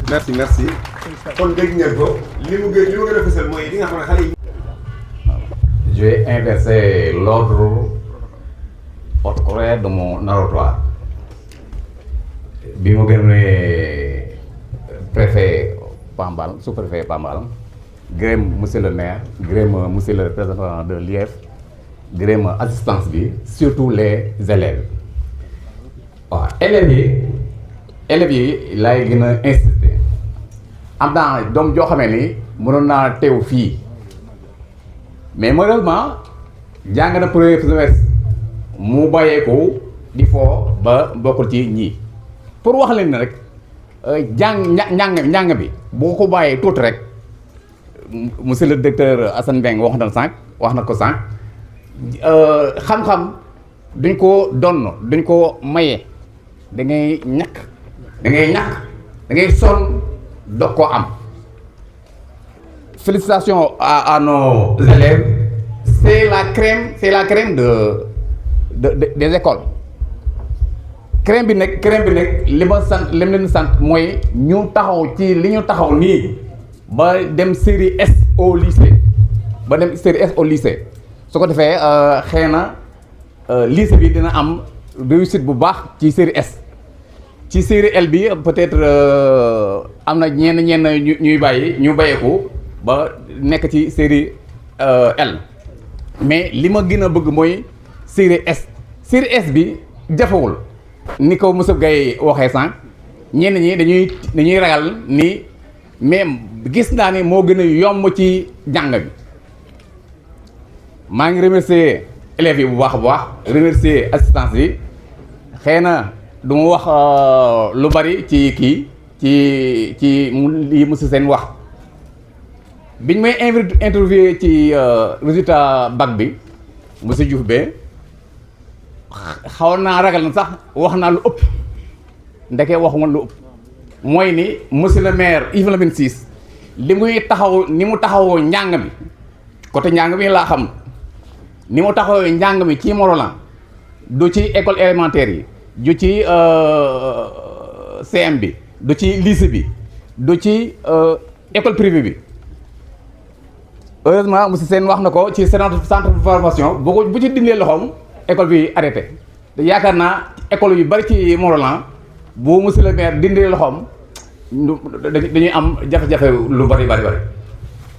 merci kon dégg ngeen ko li mu gën a fësal mooy li nga xam ne xale yi. Je vais inverser l'ordre autocolère de mon narratoire. Bi ma gërëmee préfet Pambal sous-préfet Pambal gërëm monsieur le maire gërëm monsieur le représentant de l'IEF gërëm assistance bi surtout les élèves waaw élèves yi laay gën a insister am naa doom joo xamee ni mënoon naa teew fii mais malheureusement jàng na premier semestre mu bàyyeeku di foo ba bokkul ci ñii pour wax leen ne rek njàng bi boo ko bàyyee tuuti rek monsieur le directeur Assane Mbengue wax na ko sànq xam-xam duñ ko donn duñ ko maye da ngay ñàkk da ngay sonn doog koo am. Félicitations à nos élèves. C'est la crème des écoles. Crème bi nekk li ma leen sant mooy ñu taxaw ci li ñu taxaw nii ba dem série S au lycée su ko defee xëy na lycée bi dina am réussite bu baax ci série S. Ci série L bi peut-être am na ñenn ñuy bàyyeeku ba nekk ci série L mais li ma gën a bëgg mooy série S bi jafewul ni ko monsieur Gaye waxee sànq ñenn ñi dañuy ragal ni mais gis naa ni moo gën a yomb ci jàng bi maa ngi remercier élèves yi bu baax a baax remercier assistance yi xëy na du ma wax lu bari ci kii ci li monsieur Sène wax biñ may interviewé ci résultat bac bi monsieur Diouf be xaw naa ragal na sax wax naa lu ëpp ndeke waxuma lu ëpp mooy ni monsieur le maire Yves Lamine Ciss ni mu taxawoo njàng mi côté njàng mi laa xam ni mu taxawoo njàng mi ci Morolan du ci école élémentaire yi du ci CM bi du ci lycée bi du ci école privée bi heureusement monsieur Sène wax na ko ci centre de formation bu ci dindee loxoom école bi arrêté te yaakaar naa école yu bari ci Morolan bu monsieur le maire dindee loxoom dañuy am jafe-jafe lu bari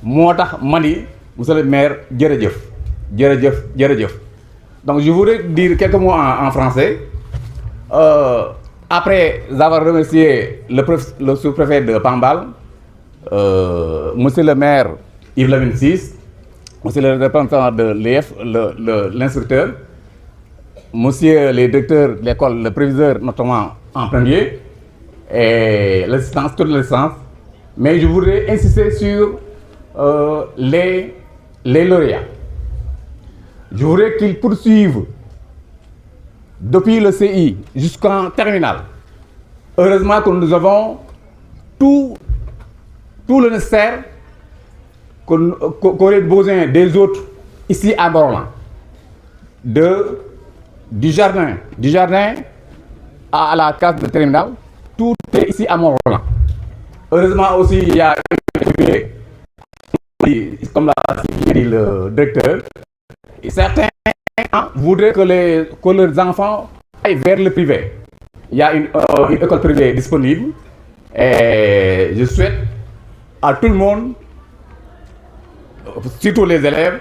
moo tax ma ni monsieur le maire jërëjëf donc je voudrais dire quelques mots en français après avoir remercié le sous-préfet de Pambal monsieur le maire Yves Lamine Ciss, monsieur le représentant de l'EF, l'instructeur, monsieur les directeurs de l'école, le préviseur notamment en premier, et l'assistance, toute l'assistance. Mais je voudrais insister sur les lauréats. Je voudrais qu'ils poursuivent depuis le CI jusqu'en terminale. Heureusement que nous avons tout le nécessaire qu'aurait besoin des autres ici à Morolan. Du jardin à la case de terminale, tout est ici à Morolan. Heureusement aussi, il y a comme l'a dit le directeur, certains voudraient que leurs enfants aillent vers le privé. Il y a une école privée disponible et je souhaite à tout le monde, surtout les élèves,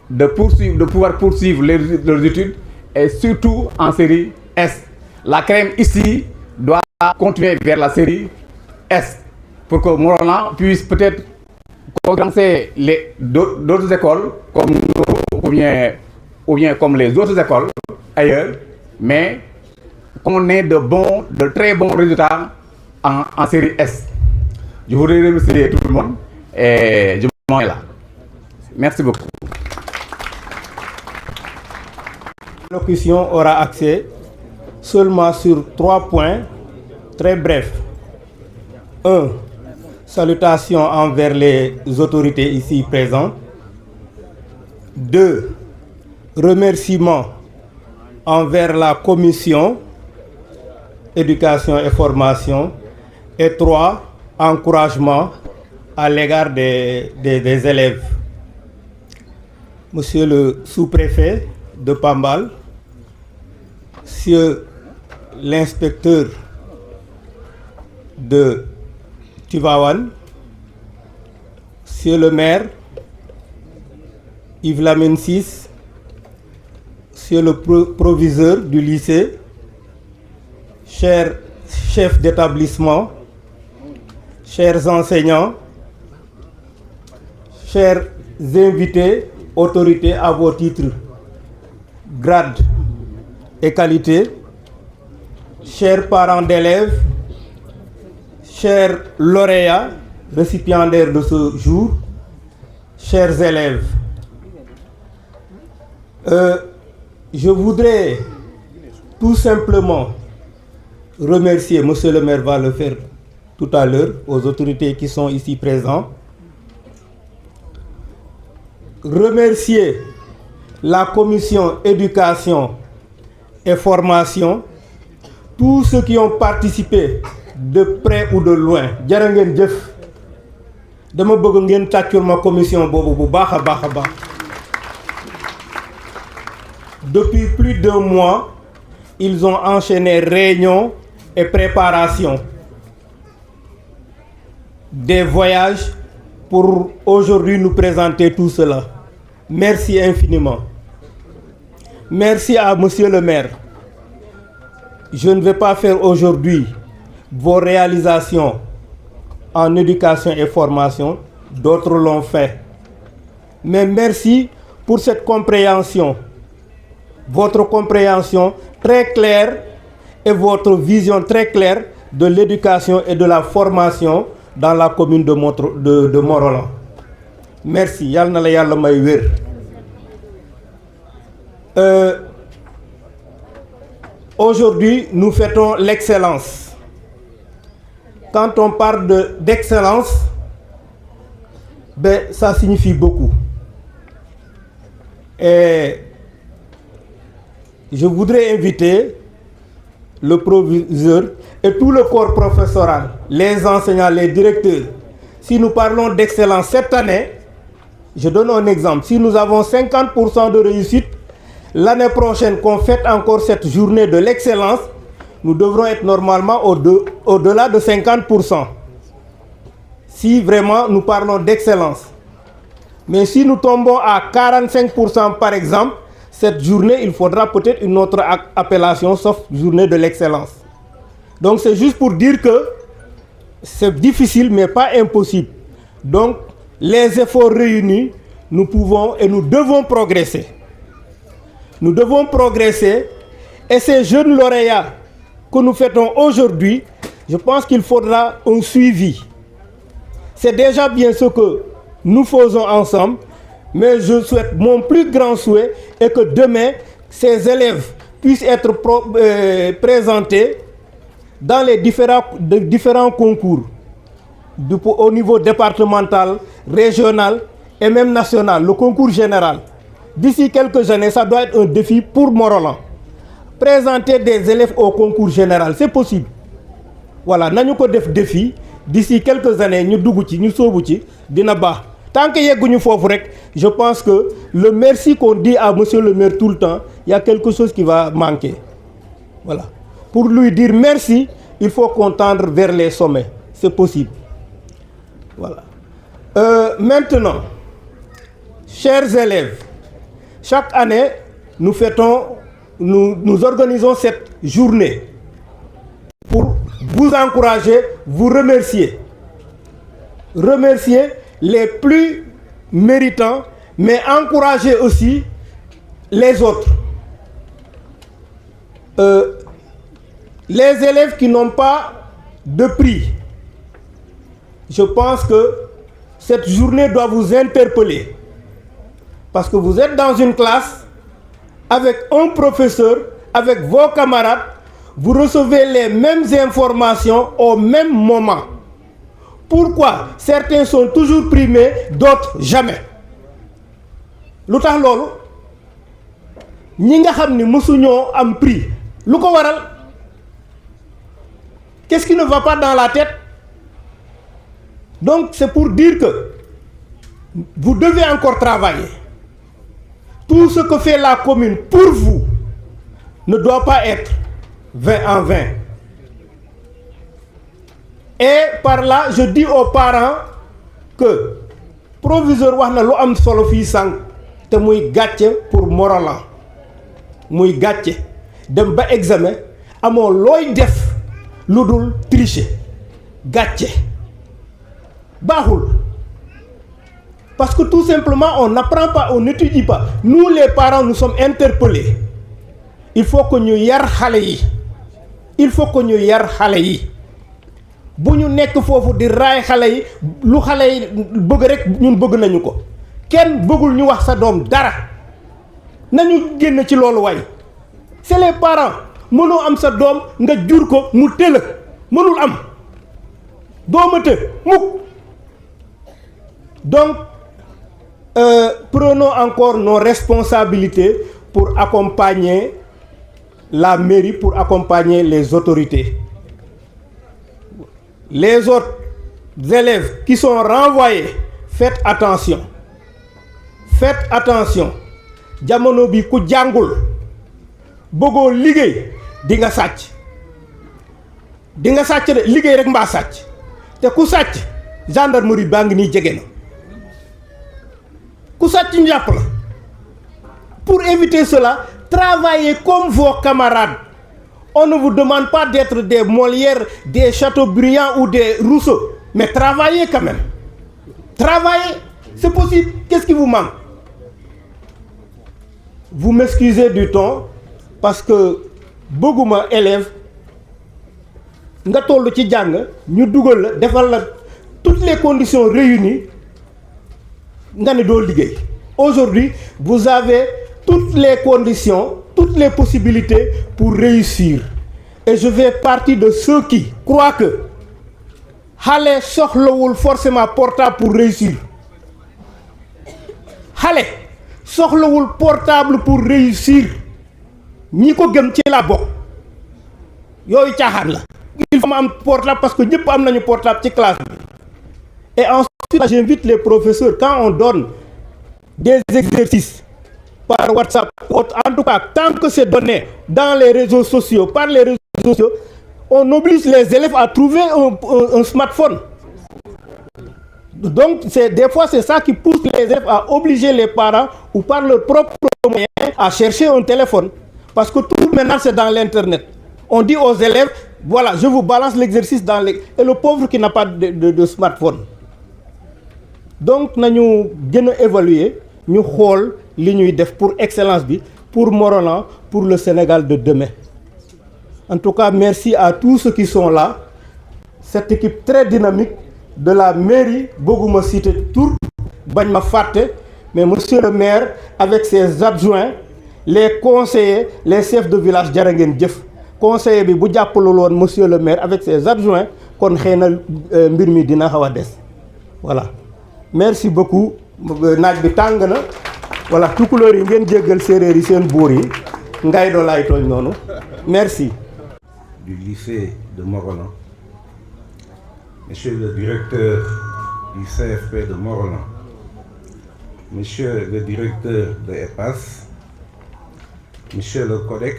de pouvoir poursuivre leurs études et surtout en série S. La crème ici doit continuer vers la série S pour que Mont-Rolland puisse peut-être concurrencer d'autres écoles comme nous ou bien comme les autres écoles ailleurs, mais qu'on ait de très bons résultats en série S. Je voudrais remercier tout le monde et je m'en vais là. Merci beaucoup. L'allocution aura accès seulement sur 3 points très brefs. 1. Salutations envers les autorités ici présentes. 2. Remerciements envers la commission éducation et formation. Et 3. Encouragement à l'égard des élèves. Monsieur le sous-préfet de Pambal, Monsieur l'inspecteur de Tivaouane, Monsieur le maire Yves Lamine Ciss, Monsieur le proviseur du lycée, chers chefs d'établissement, chers enseignants, chers invités, autorités à vos titres, grades et qualités, chers parents d'élèves, chers lauréats, récipiendaires de ce jour, chers élèves, je voudrais tout simplement remercier, monsieur le maire va le faire tout à l'heure, aux autorités qui sont ici présentes, remercier la commission éducation et formation, tous ceux qui ont participé de près ou de loin. Jërë ngeen jëf. Dama bëgg ngeen tàccul ma commission boobu bu baax a baax. Depuis plus d'1 mois, ils ont enchaîné réunions et préparations des voyages pour aujourd'hui nous présenter tout cela. Merci infiniment. Merci à monsieur le maire. Je ne vais pas faire aujourd'hui vos réalisations en éducation et formation, d'autres l'ont fait. Mais merci pour cette compréhension, votre compréhension très claire et votre vision très claire de l'éducation et de la formation dans la commune de Mont-Rolland. Merci. Yal na la yàlla may wér. Aujourd'hui, nous fêtons l'excellence. Quand on parle d'excellence, ça signifie beaucoup. Et je voudrais inviter le proviseur et tout le corps professoral, les enseignants, les directeurs. Si nous parlons d'excellence cette année, je donne un exemple. Si nous avons 50% de réussite, l'année prochaine qu'on fête encore cette journée de l'excellence, nous devrons être normalement au-delà de 50%. Si vraiment nous parlons d'excellence. Mais si nous tombons à 45% par exemple, cette journée, il faudra peut-être une autre appellation, sauf journée de l'excellence. Donc c'est juste pour dire que c'est difficile, mais pas impossible. Donc les efforts réunis, nous pouvons et nous devons progresser. Nous devons progresser et ces jeunes lauréats que nous fêtons aujourd'hui, je pense qu'il faudra un suivi. C'est déjà bien ce que nous faisons ensemble, mais je souhaite, mon plus grand souhait est que demain, ces élèves puissent être présentés dans les différents concours au niveau départemental, régional et même national, le concours général. D'ici quelques années, ça doit être un défi pour Mont-Rolland. Présenter des élèves au concours général, c'est possible. Voilà, nous avons des défis. D'ici quelques années, nous sommes tant que je pense que le merci qu'on dit à monsieur le maire tout le temps, il y a quelque chose qui va manquer. Voilà. Pour lui dire merci, il faut qu'on tende vers les sommets. C'est possible. Voilà. Maintenant, chers élèves, chaque année, nous organisons cette journée pour vous encourager, vous remercier. Remercier les plus méritants, mais encourager aussi les autres. Les élèves qui n'ont pas de prix, je pense que cette journée doit vous interpeller. Parce que vous êtes dans une classe avec un professeur, avec vos camarades, vous recevez les mêmes informations au même moment. Pourquoi certains sont toujours primés, d'autres jamais? Lu tax loolu ñi nga xam ni mësuñoo am prix lu ko waral? Qu'est-ce qui ne va pas dans la tête? Donc c'est pour dire que vous devez encore travailler. Tout ce que fait la commune pour vous ne doit pas être 20 en 20. Et par là, je dis aux parents que proviseur wax na lu am solo fii sànq te muy gàcce pour Morolan muy gàcce dem ba examen amoo looy def lu dul tricher gàcce baaxul. Parce que tout simplement, on n'apprend pas, on n'étudie pas. Nous, les parents, nous sommes interpellés. Il faut que nous yar xale yi. Il faut que ñu yar xale yi. Bu ñu nekk foofu di raay xale yi lu xale yi bëgg rek ñun bëgg nañu ko. Kenn bëggul ñu wax sa doom dara. Nañu génn ci loolu waay. C'est les parents. Mënoo am sa doom nga jur ko mu tëla. Mënul am. Dooma të mukk. Donc, prenons encore nos responsabilités pour accompagner la mairie, pour accompagner les autorités. Les autres élèves qui sont renvoyés, faites attention. Faites attention. Jamono bi ku jàngul bëggoo liggéey di nga sàcc. Di nga sàcc de liggéey rek mbaa sàcc. Te ku sàcc gendarmerie baa ngi nii jege na. Pour éviter cela, travaillez comme vos camarades. On ne vous demande pas d'être des Molières, des Chateaubriand ou des Rousseau, mais travaillez quand même. Travaillez, c'est possible. Qu'est-ce qui vous manque? Vous m'excusez du ton parce que bëgguma élève nga tollu ci jàng ñu dugal la defal la toutes les conditions réunies. Aujourd'hui, vous avez toutes les conditions, toutes les possibilités pour réussir. Et je fais partie de ceux qui croient que xale soxlawul forcément portable pour réussir. Xale soxlawul portable pour réussir. Ñi ko gëm ci la bokk. Yooyu caaxaan la. Il faut am portable parce que ñëpp am nañu portable ci classe bi. Et ensuite, j'invite les professeurs, quand on donne des exercices par WhatsApp, en tout cas, tant que c'est donné dans les réseaux sociaux, par les réseaux sociaux, on oblige les élèves à trouver un smartphone. Donc, des fois, c'est ça qui pousse les élèves à obliger les parents ou par leur propre moyen à chercher un téléphone. Parce que tout maintenant, c'est dans l'Internet. On dit aux élèves, voilà, je vous balance l'exercice dans les... Et le pauvre qui n'a pas de smartphone. Donc nañu gën a évaluer ñu xool li ñuy def pour excellence bi pour Morolan pour le Sénégal de demain. En tout cas, merci à tous ceux qui sont là. Cette équipe très dynamique de la mairie, bëgguma citer tur bañ ma fàtte, mais monsieur le maire avec ses adjoints, les conseillers, les chefs de village jërë ngeen jëf. Conseiller bi bu jàppalul woon monsieur le maire avec ses adjoints kon xëy na mbir mi dina xaw a des. Voilà. Merci beaucoup. Naaj bi tàng na. Voilà, tout couleur yi ngeen jéggal séeréer yi seen buur yi. Ngay do lay tooñ noonu. Merci. Du lycée de Morolan. Monsieur le directeur du CFP de Morolan. Monsieur le directeur de EPAS. Monsieur le codec.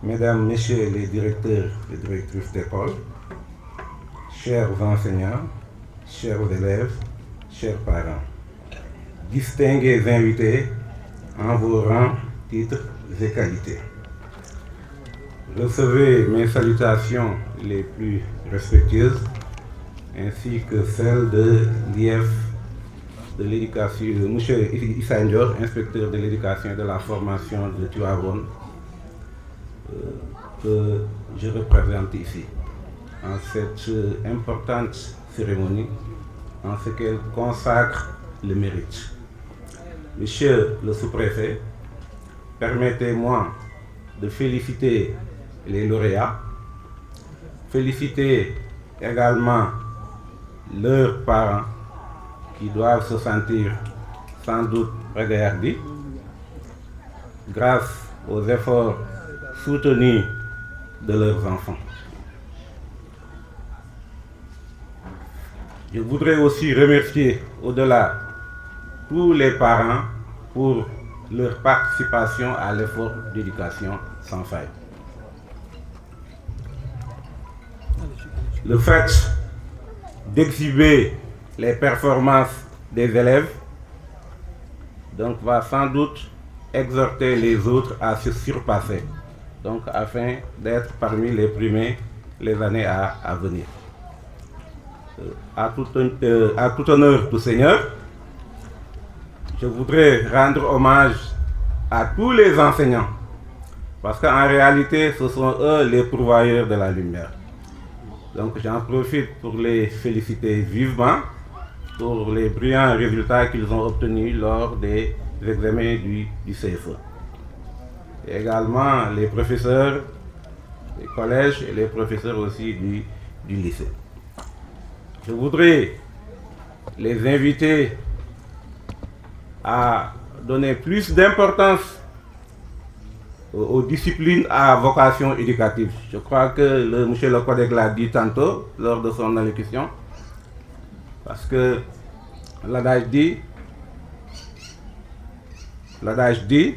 Mesdames, Messieurs les directeurs et directrices d'école. Chers enseignants. Chers élèves, chers parents, distingués invités, en vos rangs, titres et qualités. Recevez mes salutations les plus respectueuses, ainsi que celles de l'IF de l'éducation, de M. Issa Ndior, inspecteur de l'éducation et de la formation de Tivaouane, que je représente ici, en cette importante cérémonie, en ce qu'elle consacre le mérite. Monsieur le sous-préfet, permettez-moi de féliciter les lauréats, féliciter également leurs parents qui doivent se sentir sans doute regardés grâce aux efforts soutenus de leurs enfants. Je voudrais aussi remercier au-delà tous les parents pour leur participation à l'effort d'éducation sans faille. Le fait d'exhiber les performances des élèves donc, va sans doute exhorter les autres à se surpasser, donc, afin d'être parmi les premiers les années à venir. À tout honneur, tout seigneur, je voudrais rendre hommage à tous les enseignants, parce qu'en réalité, ce sont eux les pourvoyeurs de la lumière. Donc j'en profite pour les féliciter vivement pour les brillants résultats qu'ils ont obtenus lors des examens du CFE. Et également les professeurs des collèges et les professeurs aussi du lycée. Je voudrais les inviter à donner plus d'importance aux disciplines à vocation éducative. Je crois que monsieur le collègue l'a dit tantôt lors de son allocution, parce que l'adage dit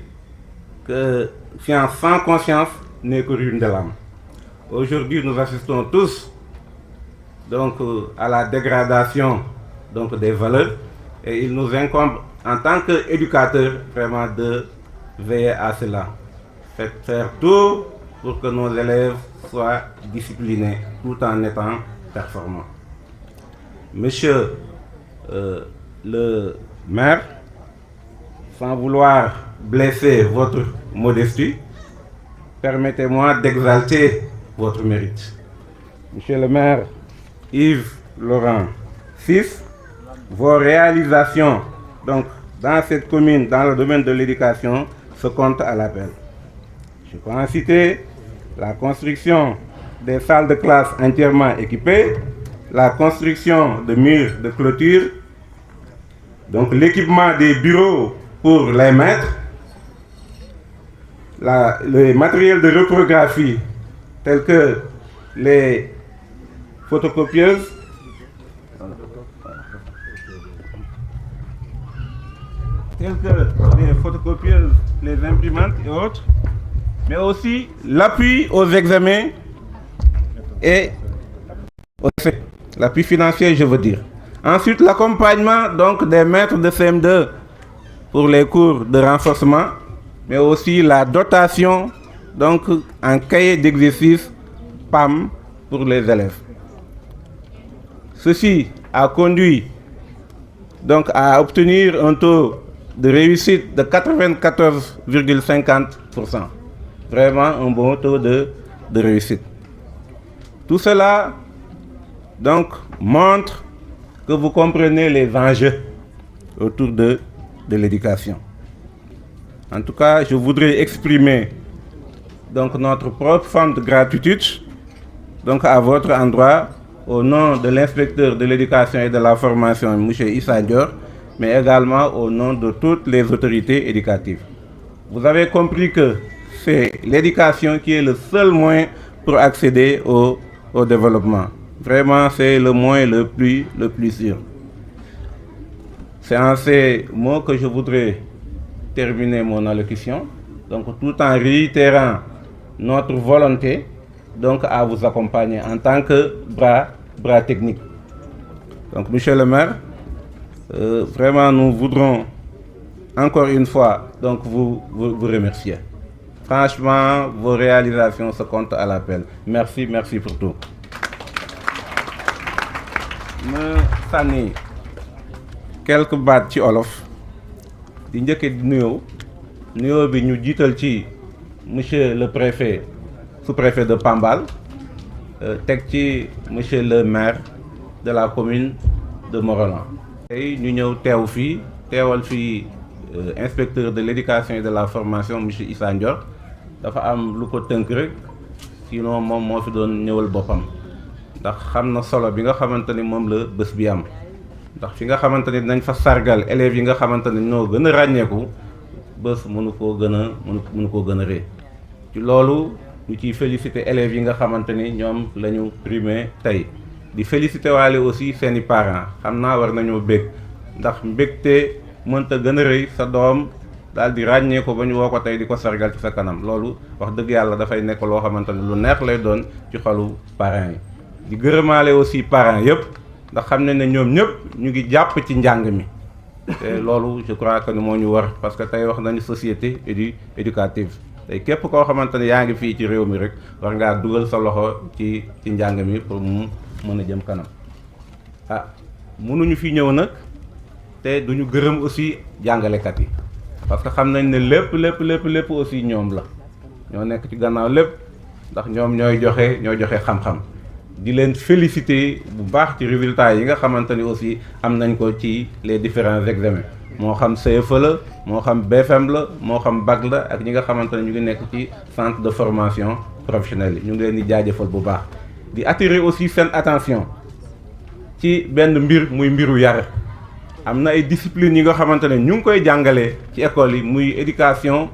que science sans conscience n'est que ruine de l'âme. Aujourd'hui, nous assistons tous donc, à la dégradation donc, des valeurs, et il nous incombe en tant qu'éducateurs vraiment de veiller à cela. Faites faire tout pour que nos élèves soient disciplinés tout en étant performants. Monsieur le maire, sans vouloir blesser votre modestie, permettez-moi d'exalter votre mérite. Monsieur le maire Yves Laurent Fils, vos réalisations donc, dans cette commune, dans le domaine de l'éducation, se comptent à l'appel. Je peux en citer la construction des salles de classe entièrement équipées, la construction de murs de clôture, donc l'équipement des bureaux pour les maîtres, le matériel de reprographie tel que les photocopieuses, les imprimantes et autres, mais aussi l'appui aux examens et l'appui financier, je veux dire. Ensuite, l'accompagnement donc des maîtres de CM2 pour les cours de renforcement, mais aussi la dotation donc en cahier d'exercice PAM pour les élèves. Ceci a conduit donc à obtenir un taux de réussite de 94,50%. Vraiment un bon taux de réussite. Tout cela donc montre que vous comprenez les enjeux autour de l'éducation. En tout cas, je voudrais exprimer donc notre propre forme de gratitude donc à votre endroit au nom de l'inspecteur de l'éducation et de la formation, M. Issa Ndior, mais également au nom de toutes les autorités éducatives. Vous avez compris que c'est l'éducation qui est le seul moyen pour accéder au développement. Vraiment, c'est le moyen le plus sûr. C'est en ces mots que je voudrais terminer mon allocution, donc tout en réitérant notre volonté donc à vous accompagner en tant que bras technique. Donc, monsieur le maire, vraiment nous voudrons encore une fois donc vous remercier. Franchement, vos réalisations se comptent à l'appel. Merci pour tout. ma sànni quelques baat ci olof di njëkke nuyoo bi ñu jiital ci monsieur le préfet sous-préfet de Pambal teg ci monsieur le maire de la commune de Morolan. tey ñu ñëw teewal fii inspecteur de l'éducation et de la formation monsieur Issa Ndior dafa am lu ko tënk rek sinon moom moo fi doon ñëwal boppam ndax xam na solo bi nga xamante ni moom la bés bi am ndax fi nga xamante ni dinañ fa sargal élèves yi nga xamante ni ñoo gën a ràññeeku bés mënu koo gën a rëy ci loolu ñu ciy féliciter élèves yi nga xamante ni ñoom la ñu primé tey di féliciter waale aussi seeni parents xam naa war nañoo bég ndax mbégte mënta gën a rëy sa doom daal di ràññee ko ba ñu woo ko tey di ko sargal ci sa kanam loolu wax dëgg yàlla dafay nekk loo xamante ni lu neex lay doon ci xolu parents yi di gërëmaale aussi parents yëpp ndax xam ne ne ñoom ñëpp ñu ngi jàpp ci njàng mi te loolu je crois que ni moo ñu war parce que tey wax nañu société éducative tey képp koo xamante ne yaa ngi fii ci réew mi rek war ngaa dugal sa loxo ci njàng mi pour mu mën a jëm kanam mënuñu fi ñëw nag te duñu gërëm aussi jàngalekat yi parce que xam nañ ne lépp aussi ñoom la ñoo nekk ci gannaaw lépp ndax ñoom ñooy joxe xam-xam di leen féliciter bu baax ci résultats yi nga xamante ni aussi am nañ ko ci les différents examens moo xam CFE la moo xam BFM la moo xam bac la ak ñi nga xamante ne ñu ngi nekk ci centre de formation professionnelle yi ñu ngi leen di jaajëfal bu baax di attirer aussi seen attention ci benn mbir muy mbiru yar am na ay disciplines yi nga xamante ne ñu ngi koy jàngalee ci école yi muy éducation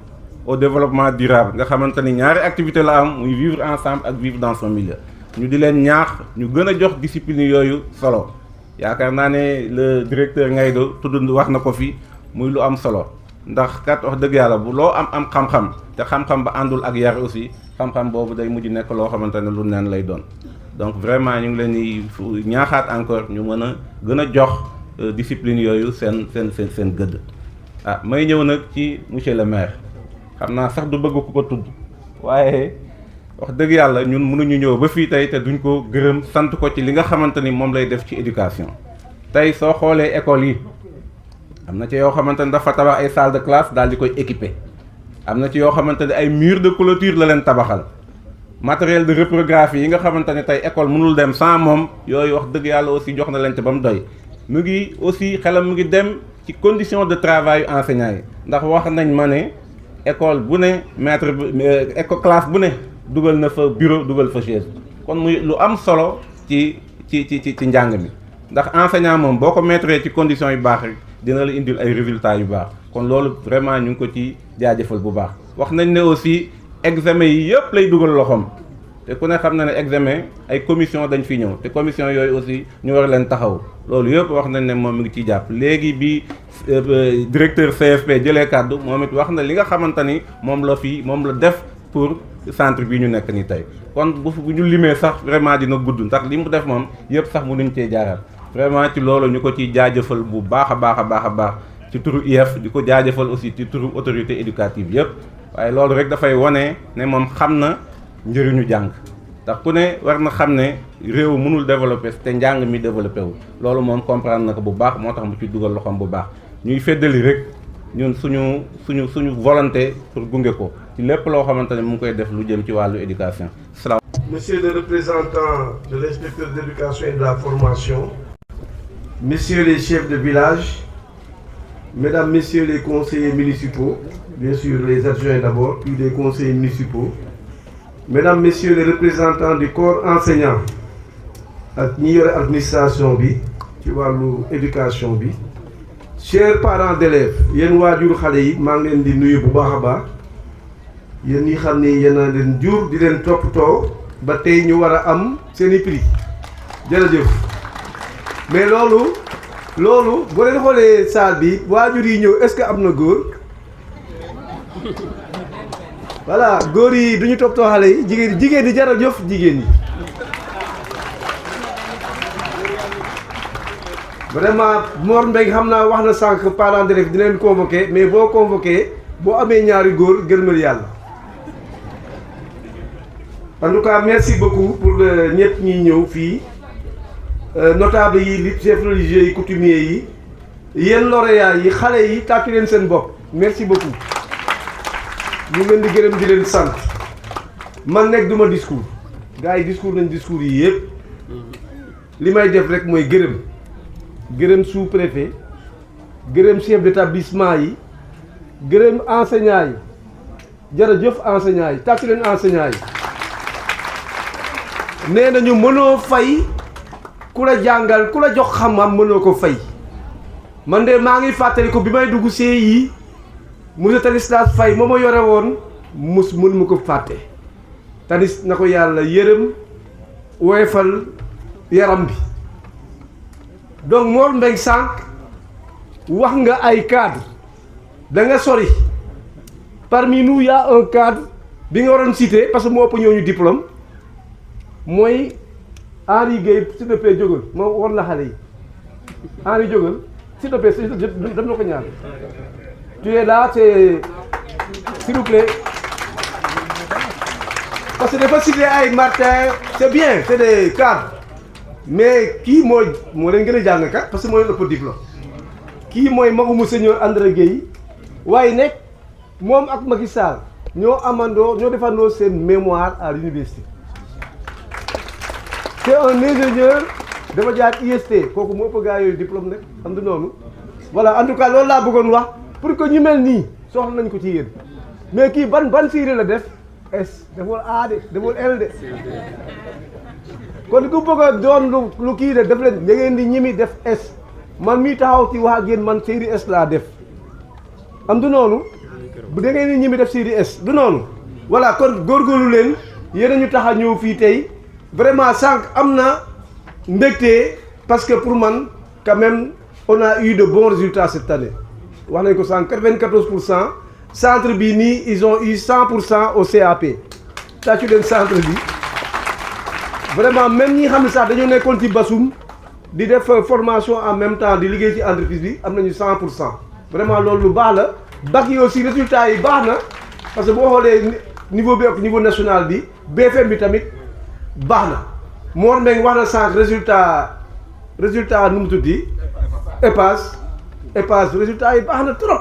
au développement durable nga xamante ni ñaari activité la am muy vivre ensemble ak vivre dans son milieu ñu di leen ñaax ñu gën a jox discipline yooyu solo yaakaar naa ne le directeur Ngaydo tudd wax na ko fi muy lu am solo ndax kat wax dëgg yàlla bu loo am xam-xam te xam-xam ba àndul ak yar aussi xam-xam boobu day mujj nekk loo xamante ne lu neen lay doon donc vraiment ñu ngi leen di ñaaxaat encore ñu mën a gën a jox discipline yooyu seen gëdd may ñëw nag ci monsieur le maire xam naa sax du bëgg ku ko tudd waaye wax dëgg yàlla ñun mënuñu ñëw ba fii tey te duñ ko gërëm sant ko ci li nga xamante ni moom lay def ci éducation tey soo xoolee école yi am na ci yoo xamante ni dafa tabax ay salle de classe daal di koy équiper am na ci yoo xamante ni ay murs de clôture la leen tabaxal matériel de reprographie yi nga xamante ni tey école mënul dem sans moom yooyu wax dëgg yàlla aussi jox na leen te ba mu doy mu ngi aussi xelam mu ngi dem ci condition de travail enseignants yi ndax wax nañ ma ne école bu ne maître école classe bu ne dugal na fa bureau dugal fa chaise kon muy lu am solo ci njàng mi ndax enseignant moom boo ko mettre ci conditions yu baax rek dina la indil ay résultats yu baax kon loolu vraiment ñu ngi ko ci jaajëfal bu baax wax nañ ne aussi examen yi yëpp lay dugal loxoom te ku ne xam na ne examen ay commission dañ fi ñëw te commission yooyu aussi ñu war leen taxaw loolu yëpp wax nañ ne moom mi ngi ciy jàpp léegi bi directeur CFP jëlee kàddu moom it wax na li nga xamante ni moom la def pour centre bi ñu nekk ni tey kon bu ñu limee sax vraiment dina gudd ndax li mu def moom yëpp sax mënuñ cee jaaral vraiment ci loolu ñu ko ciy jaajëfal bu baax a baax ci turu IEF di ko jaajëfal aussi ci turu autorité éducative yëpp waaye loolu rek dafay wane ne moom xam na njëriñu jàng ndax ku ne war na xam ne réew mënul développé te njàng mi développé wu loolu moom comprendre na ko bu baax moo tax mu ci dugal loxoom bu baax ñuy feddali rek ñun suñu volonté pour gunge ko ci lépp loo xamante ne mu ngi koy def lu jëm ci wàllu éducation. Monsieur le représentant de l'inspecteur d'éducation et de la formation, messieurs les chefs de village, mesdames, messieurs les conseillers municipaux, bien sûr les adjoints d'abord, puis les conseillers municipaux, mesdames, messieurs les représentants du corps enseignant ak ñi yore administration bi ci wàllu éducation bi, chers parents d'élèves yéen waajur xale yi maa ngi leen di nuyu bu baax a baax yéen ñi xam ni yéen a leen jur di leen toppatoo ba tey ñu war a am seeni prix jërëjëf. mais loolu boo leen xoolee salle bi waajur yi ñëw est-ce que am na góor voilà góor yi duñu toppatoo xale yi jigéen di jërëjëf jigéen ñi. vraiment Mor Mbengue xam naa wax na sànq parents d'élèves dina leen convoqué mais boo convoqué boo amee ñaari góor gërëmal yàlla. En tout cas merci beaucoup pour ñëpp ñi ñëw fii notable yi li chefs religieux yi coutumiers yi yéen lauréats yi xale yi tàccu leen seen bopp merci beaucoup ñu leen di gërëm di leen sant man nekk duma discours gars yi discours nañ discours yi yëpp li may def rek mooy gërëm sous-préfet gërëm chef d'établissement yi gërëm enseignants yi jërëjëf enseignants yi tàccu leen enseignants yi nee nañu mënoo fay ku la jàngal ku la jox xam-xam mënoo ko fay man de maa ngi fàttali ko bi may dugg CI monsieur Stanislas Faye moo ma yore woon mën ma ko fàtte tanis na ko yàlla yërëm woyofal yaram bi donc Mor Mbengue sànq wax nga ay cadre da nga sori parmi nous y a un cadre bi nga waroon citer parce que moo ëpp ñooñu diplôme mooy Henri Gueye s'il te plaît jógal ma war la xale yi Henri jógal s'il te plaît dem na ko ñaan tu es là c'est s'il vous plaît parce que dafa citer ay Martin c'est bien c'est des cadres mais kii moo leen gën a jàng kat parce que mooy ëpp diplôme kii mooy magumu seigneur André Gueye waaye nekk moom ak Macky Sall ñoo defandoo seen mémoire à l'université c'est un ingénieur dafa jaar IST kooku moo ëpp gaa yooyu diplôme nag am du noonu voilà en tout cas loolu laa bëggoon wax pour que ñu mel nii soxla nañ ko ci yéen mais kii ban série la def S deful A de deful L de kon ku bëgg a doon lu kii de def leen da ngeen di ñimi def S man mii taxaw ci wax ak yéen man série S laa def am du noonu bu da ngeen di ñimi def série S du noonu voilà kon góorgóorlu leen yéen a ñu tax a ñëw fii tey vraiment sànq am na mbégte parce que pour man quand même on a eu de bons résultats cette année wax nañ ko sànq 94%. Centre bi nii ils ont eu 100% au CAP tàccu leen centre bi vraiment même ñi xam ne sax dañoo nekkoon ci Bassoum di def formation en même temps di liggéey ci entreprise bi am nañu 100% vraiment loolu lu baax la bac yi aussi résultats yi baax na parce que boo xoolee niveau bi ak niveau national bi BFM bi tamit baax na Mor Mbengue wax na sànq résultat nu mu tuddi EPAS résultat yi baax na trop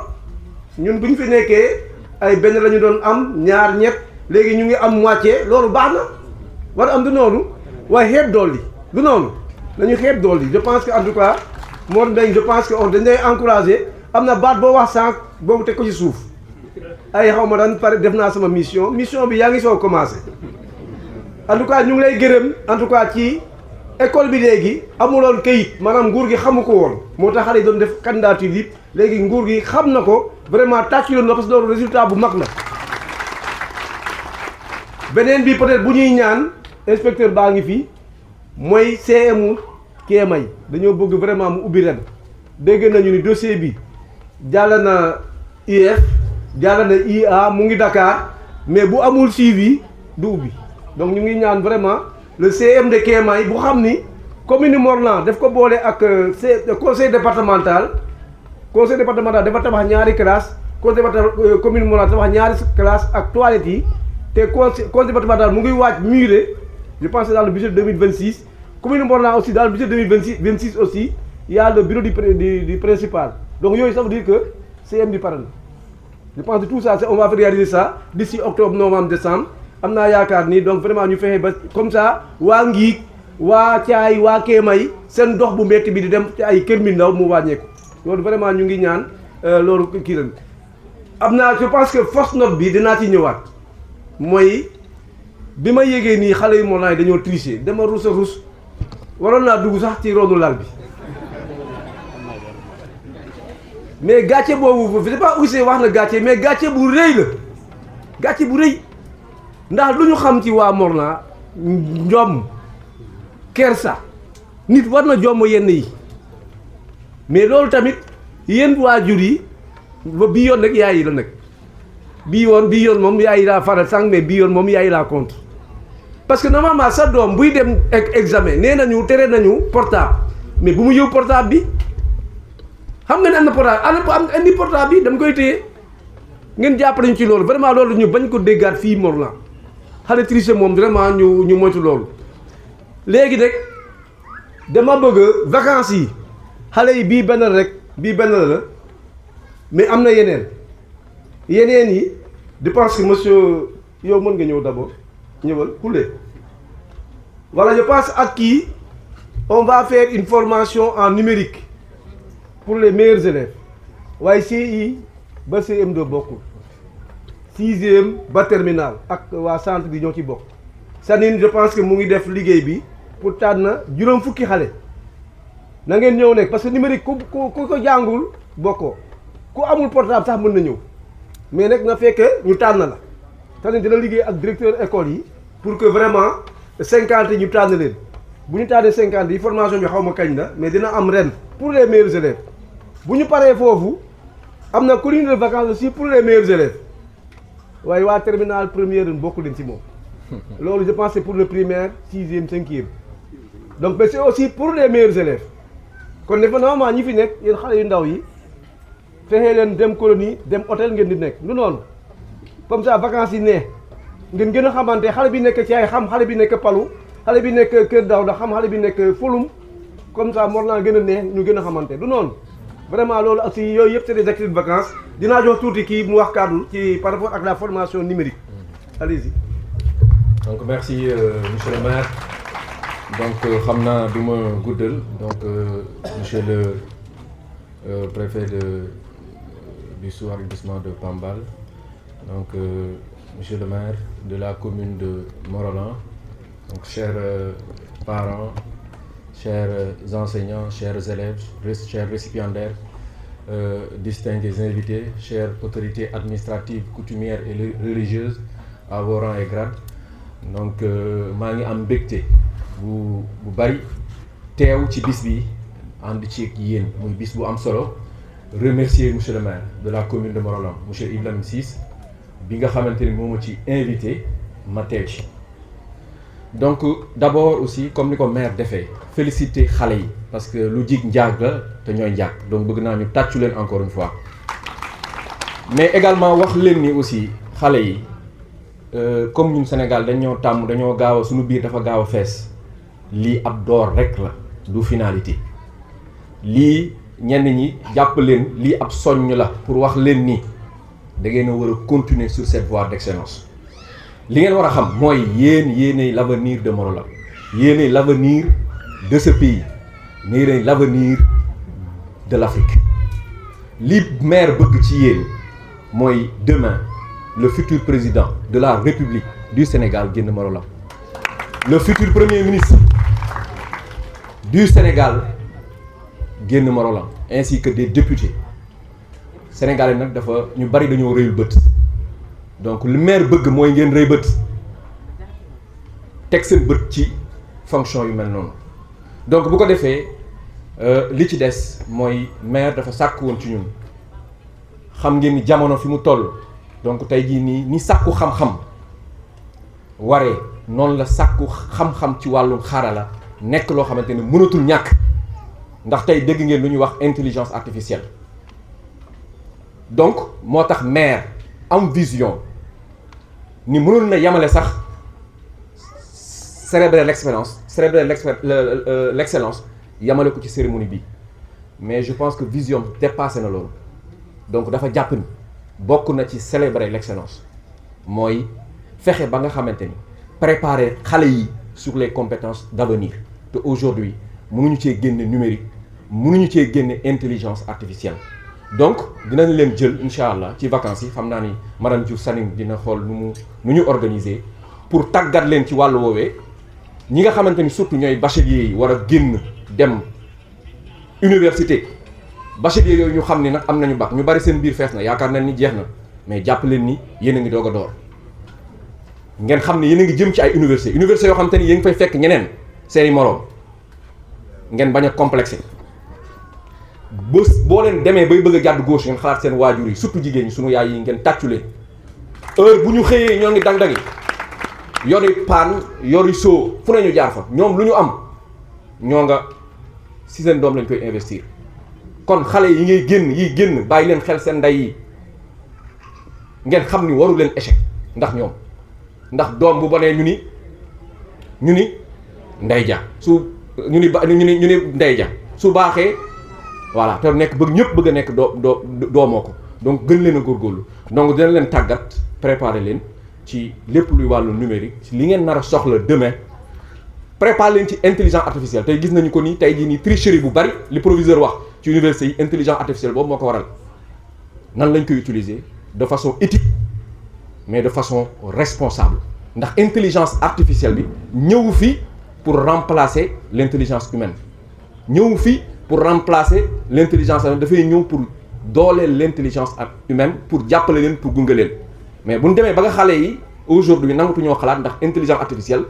ñun bu ñu fi nekkee ay benn la ñu doon am ñaar ñett léegi ñu ngi am moitié loolu baax na war am du noonu waaye xeeb dool yi du noonu nañu xeeb dool yi je pense que en tout cas Mor Mbengue je pense que on dañ lay encouragé am na baat boo wax sànq boobu teg ko ci suuf ay xaw ma daan pare def naa sama mission bi yaa ngi soo commencé en tout cas ñu ngi lay gërëm en tout cas ci école bi léegi amuloon kayit maanaam nguur gi xamu ko woon moo tax xale yi doon def candidature yi léegi nguur gi xam na ko vraiment tàcc yoon la parce que loolu résultat bu mag la beneen bi peut-être bu ñuy ñaan inspecteur baa ngi fi mooy CM Kéemay dañoo bëgg vraiment mu ubbi ren dégg nañu ni dossier bi jàll na IF jàll na IA mu ngi Dakar mais bu amul suivi du ubbi donc ñu ngi ñaan vraiment le CM de Kéemay bu xam ni commune Morlan daf ko boole ak conseil départemental dafa tabax ñaari classe commune Morlan tabax ñaari classe ak toilettes yi te conseil départemental mu ngi waaj muré je pense dans le budget 2026 commune Morlan aussi dans le budget 2026 aussi il y a le bureau du principal donc yooyu ça veut dire que CM bi pare na je pense que tout ça on va réaliser ça d'ici octobre novembre décembre am naa yaakaar ni donc vraiment ñu fexe ba comme ça waa Ngiig waa Caay waa Kéemay seen dox bu metti bi di dem ci ay kër mi ndaw mu wàññeeku loolu vraiment ñu ngi ñaan loolu kii la am naa je pense que fausse note bi dinaa ci ñëwaat mooy bi ma yégee nii xale yu Morlan yi dañoo tricher dama rus a rus waroon naa dugg sax ci ronu lal bi mais gàcce boobu je sais pas aussi wax na gàcce mais gàcce bu rëy la gàcce bu rëy ndax lu ñu xam ci waa Morlan njom kersa nit war na jomm yenn yi mais loolu tamit yéen waajur yi ba bii yoon nag yaay yi la nag bii yoon moom yaay yi laa faral sànq mais bii yoon moom yaay yi laa contre parce que normalement sa doom buy dem examen nee nañu tere nañu portable mais bu mu yóbbu portable bi xam nga ne am na portable am indi portable bi dama koy téye ngeen jàppale ñu ci loolu vraiment loolu ñu bañ ko déggaat fii Morolan xale tricher moom vraiment ñu moytu loolu. léegi nag dama bëgg vacances yi xale yi bii benn la mais am na yeneen yi je pense que monsieur yow mën nga ñëw d'abord ñëwal Koulé voilà je pense ak kii on va faire une formation en numérique pour les meilleurs élèves waaye CI ba CM2 bokkul 6e ba terminal ak waa centre bi ñoo ci bokk Sanine je pense que mu ngi def liggéey bi pour tànn juróom fukki xale na ngeen ñëw nekk parce que numérique ku ko jàngul bokkoo ku amul portable sax mën na ñëw mais nag na fekkee ñu tànn la Sanine dina liggéey ak directeur école yi pour que vraiment 50 ñu tànn leen bu ñu tànnee 50 yi formation bi xaw ma kañ la mais dina am ren pour les meilleurs élèves bu ñu paree foofu am na colonie de vacances aussi pour les meilleurs élèves waaye waa terminale première bokku leen ci moom loolu je pense c'est pour le primaire 6e 5e donc mais c'est aussi pour les meilleurs élèves kon ne fa normalement ñi fi nekk yéen xale yu ndaw yi fexee leen dem colonie dem hôtel ngeen di nekk lu noonu comme ça vacances yi ne ngeen gën a xamante xale bi nekk ci ay xam xale bi nekk Palu xale bi nekk Kër Daouda xam xale bi nekk Fulum comme ça Morolan gën a neex ñu gën a xamante du noonu vraiment loolu aussi yooyu yëpp c'est des activités de vacances dinaa jox tuuti kii mu wax kàddu ci par rapport ak la formation numérique allez-y. donc merci monsieur le maire donc xam naa du ma guddal donc monsieur le préfet du sous-arrondissement de Pambal donc monsieur le maire de la commune de Morolan donc chers parents chers enseignants chers élèves chers récipiendaires distingués invités chères autorités administratives coutumières et religieuses à vos rangs et grades donc maa ngi am mbégte bu bari teew ci bis bi ànd ci ak yéen muy bis bu am solo remercier monsieur le maire de la commune de Morolan monsieur Yves Lamine Ciss bi nga xamante ni moo ma ci invité ma teew ci donc d'abord aussi comme ni ko maire defee féliciter xale yi parce que lu jig njaag la te ñooy njaag donc bëgg naa ñu tàccu leen encore une fois mais également wax leen ni aussi xale yi comme ñun Sénégal dañoo tàmm dañoo gaaw a suñu biir dafa gaaw a fees lii ab door rek la du finalité lii ñenn ñi jàpp leen lii ab soññ la pour wax leen ni da ngeen a war a continuer sur cette voie d'excellence li ngeen war a xam mooy yéenay l'avenir de Morolan yéenay l'avenir de ce pays yéenay l'avenir de l'Afrique li maire bëgg ci yéen mooy demain le futur président de la République du Sénégal génn Morolan le futur premier ministre du Sénégal génn Morolan ainsi que des députés sénégalais nag dafa ñu bari dañoo rëyul bët donc lu maire bëgg mooy ngeen rëy bët teg seen bët ci fonction yu mel noonu donc bu ko defee li ci des mooy maire dafa sàkk woon ci ñun xam ngeen ni jamono fi mu toll donc tey jii nii ni sàkku xam-xam waree noonu la sàkku xam-xam ci wàllum xarala nekk loo xamante ni mënatul ñàkk ndax tey dégg ngeen lu ñuy wax intelligence artificielle donc moo tax maire am vision ni mënul na yamale sax célébrer l'excellence yamale ko ci cérémonie bi mais je pense que vision dépassé na loolu donc dafa jàpp ni bokk na ci célébrer l'excellence mooy fexe ba nga xamante ni préparer xale yi sur les compétences d'avenir te aujourd'hui mënuñu cee génne numérique mënuñu cee génne intelligence artificielle donc dinañ leen jël incha allah ci vacances yi xam naa ni madame Diouf Sanine dina xool nu ñu organiser pour tàggat leen ci wàllu woowee ñi nga xamante ni surtout ñooy bacheliers yi war a génn dem université bacheliers yooyu ñu xam ni nag am nañu bac ñu bari seen biir fees na yaakaar nañ ni jeex na mais jàpp leen ni yéen a ngi doog a door ngeen xam ne yéen a ngi jëm ci ay université yoo xamante ni yéen ngi fay fekk ñeneen seeni moroom ngeen bañ a complexé boo leen demee bay bëgg a jàdd gauche ngeen xalaat seen waajur yi surtout jigéen ñi sunu yaay yi ngeen tàccu leen heure bu ñu xëyee ñoo ngi dang-dangi yori paan yori soo fu ne ñu jaar fa ñoom lu ñu am ñoo nga si seen doom lañ koy investir kon xale yi ngay génn bàyyi leen xel seen ndey yi ngeen xam ni waru leen échec ndax ñoom ndax doom bu bonee ñu ni ndey ja su ñu ni ndey ja su baaxee voilà te nekk ñëpp bëgg a nekk doomoo ko donc gën leen a góorgóorlu donc dina leen tàggat préparer leen ci lépp luy wàllu numérique ci li ngeen nar a soxla demain préparer leen ci intelligence artificielle tey gis nañu ko nii tey jii nii tricherie bu bari li proviseur wax ci université yi intelligence artificielle boobu moo ko waral nan lañ koy utiliser de façon éthique mais de façon responsable ndax intelligence artificielle bi ñëw fi pour remplacer l'intelligence humaine ñëw fi pour remplacer l'intelligence humaine dafay ñëw pour dooleel l'intelligence humaine pour jàppale leen pour gunge leen mais bu ñu demee ba nga xale yi aujourd'hui nangatu ñoo xalaat ndax intelligence artificielle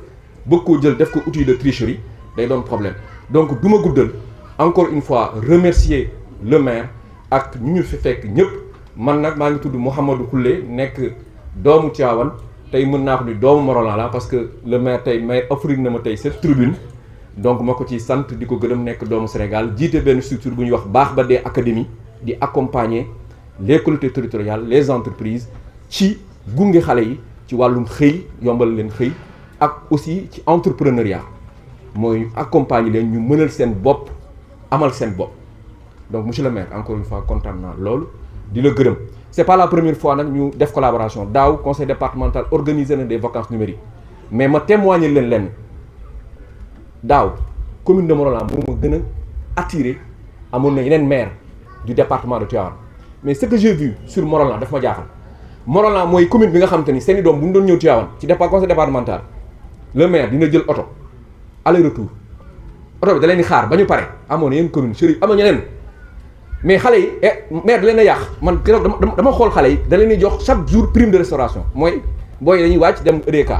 bëgg koo jël def ko outil de tricherie day doon problème donc du ma guddal encore une fois remercier le maire ak ñu fi fekk ñëpp man nag maa ngi tudd Mouhamadou Khoule nekk doomu Tivaouane tey mën naa ko ni doomu Morolan la parce que le maire tey may offrir na ma tey cette tribune donc ma ko ci sant di ko gërëm nekk doomu Sénégal jiite benn structure bu ñuy wax Baax Ba Dee académie di accompagner les collectivités territoriales les entreprises ci gunge xale yi ci wàllum xëy yombal leen xëy ak aussi ci entrepreneuriat mooy accompagner leen ñu mënal seen bopp amal seen bopp donc monsieur le maire encore une fois kontaan naa loolu di la gërëm c'est pas la première fois nag ñu def collaboration daaw conseil départemental organisé na des vacances numériques mais ma témoigner leen lenn daaw commune de Morolan moo ma gën a attiré amoon na yeneen maire du département de Tivaouane mais ce que j'ai vu sur Morolan daf ma jaaxal Morolan mooy commune bi nga xam te ni seeni doom bu ñu doon ñëw Tivaouane ci conseil départemental le maire dina jël oto aller retour oto bi da leen di xaar ba ñu pare amoon na yenn commune Chérif am na ñeneen mais xale yi maire da leen a yàq man keroog dama xool xale yi da leen di jox chaque jour prime de restauration mooy booy dañuy wàcc dem EDK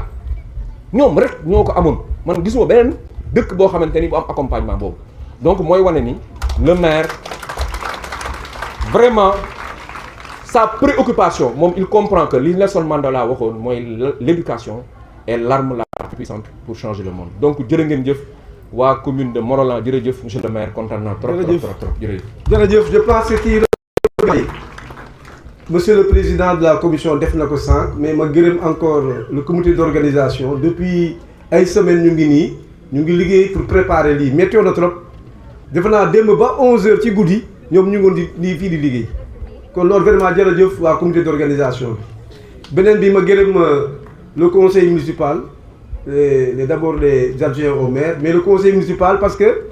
ñoom rek ñoo ko amoon man gisuma beneen dëkk boo xamante ni bu am accompagnement boobu donc mooy wane ni le maire vraiment sa préoccupation moom il comprend que li Nelson Mandela waxoon mooy l'éducation est l'arme la plus puissante pour changer le monde donc jërë ngeen jëf waa commune de Morolan jërëjëf monsieur le maire kontaan naa trop jërëjëf je pense que kii monsieur le président de la commission def na ko sànq mais ma gërëm encore le comité d'organisation depuis ay semaines ñu ngi liggéey pour préparer lii météo na trop defe naa démb ba 11h ci guddi ñoom ñu ngoon di fii di liggéey kon loolu vraiment jërëjëf waa comité d'organisation bi beneen bi ma gërëm le conseil municipal d'abord les adjoints au maire mais le conseil municipal parce que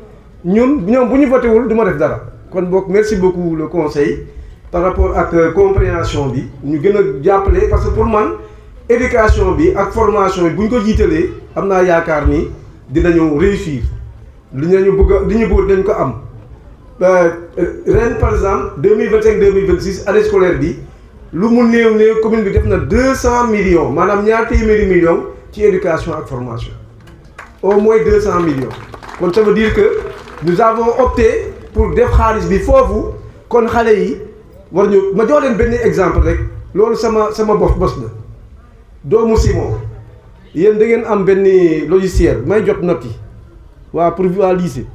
ñoom bu ñu voté wul du ma def dara kon boog merci beaucoup le conseil par rapport ak compréhension bi ñu gën a jàppale parce que pour man éducation bi ak formation bi bu ñu ko jiitalee am naa yaakaar ni dinañu réussir li ñu bëgg dañ ko am ren par exemple 2025-2026 année scolaire bi lu mu néew commune bi def na 200 millions maanaam ñaar téeméeri millions ci éducation ak formation au moins 200 millions kon ça veut dire que nous avons opté pour def xaalis bi foofu kon xale yi war ñu ma jox leen benn exemple rek loolu sama bos la doomu Simon yéen da ngeen am benn logiciel may jot note yi waa pour waa lycée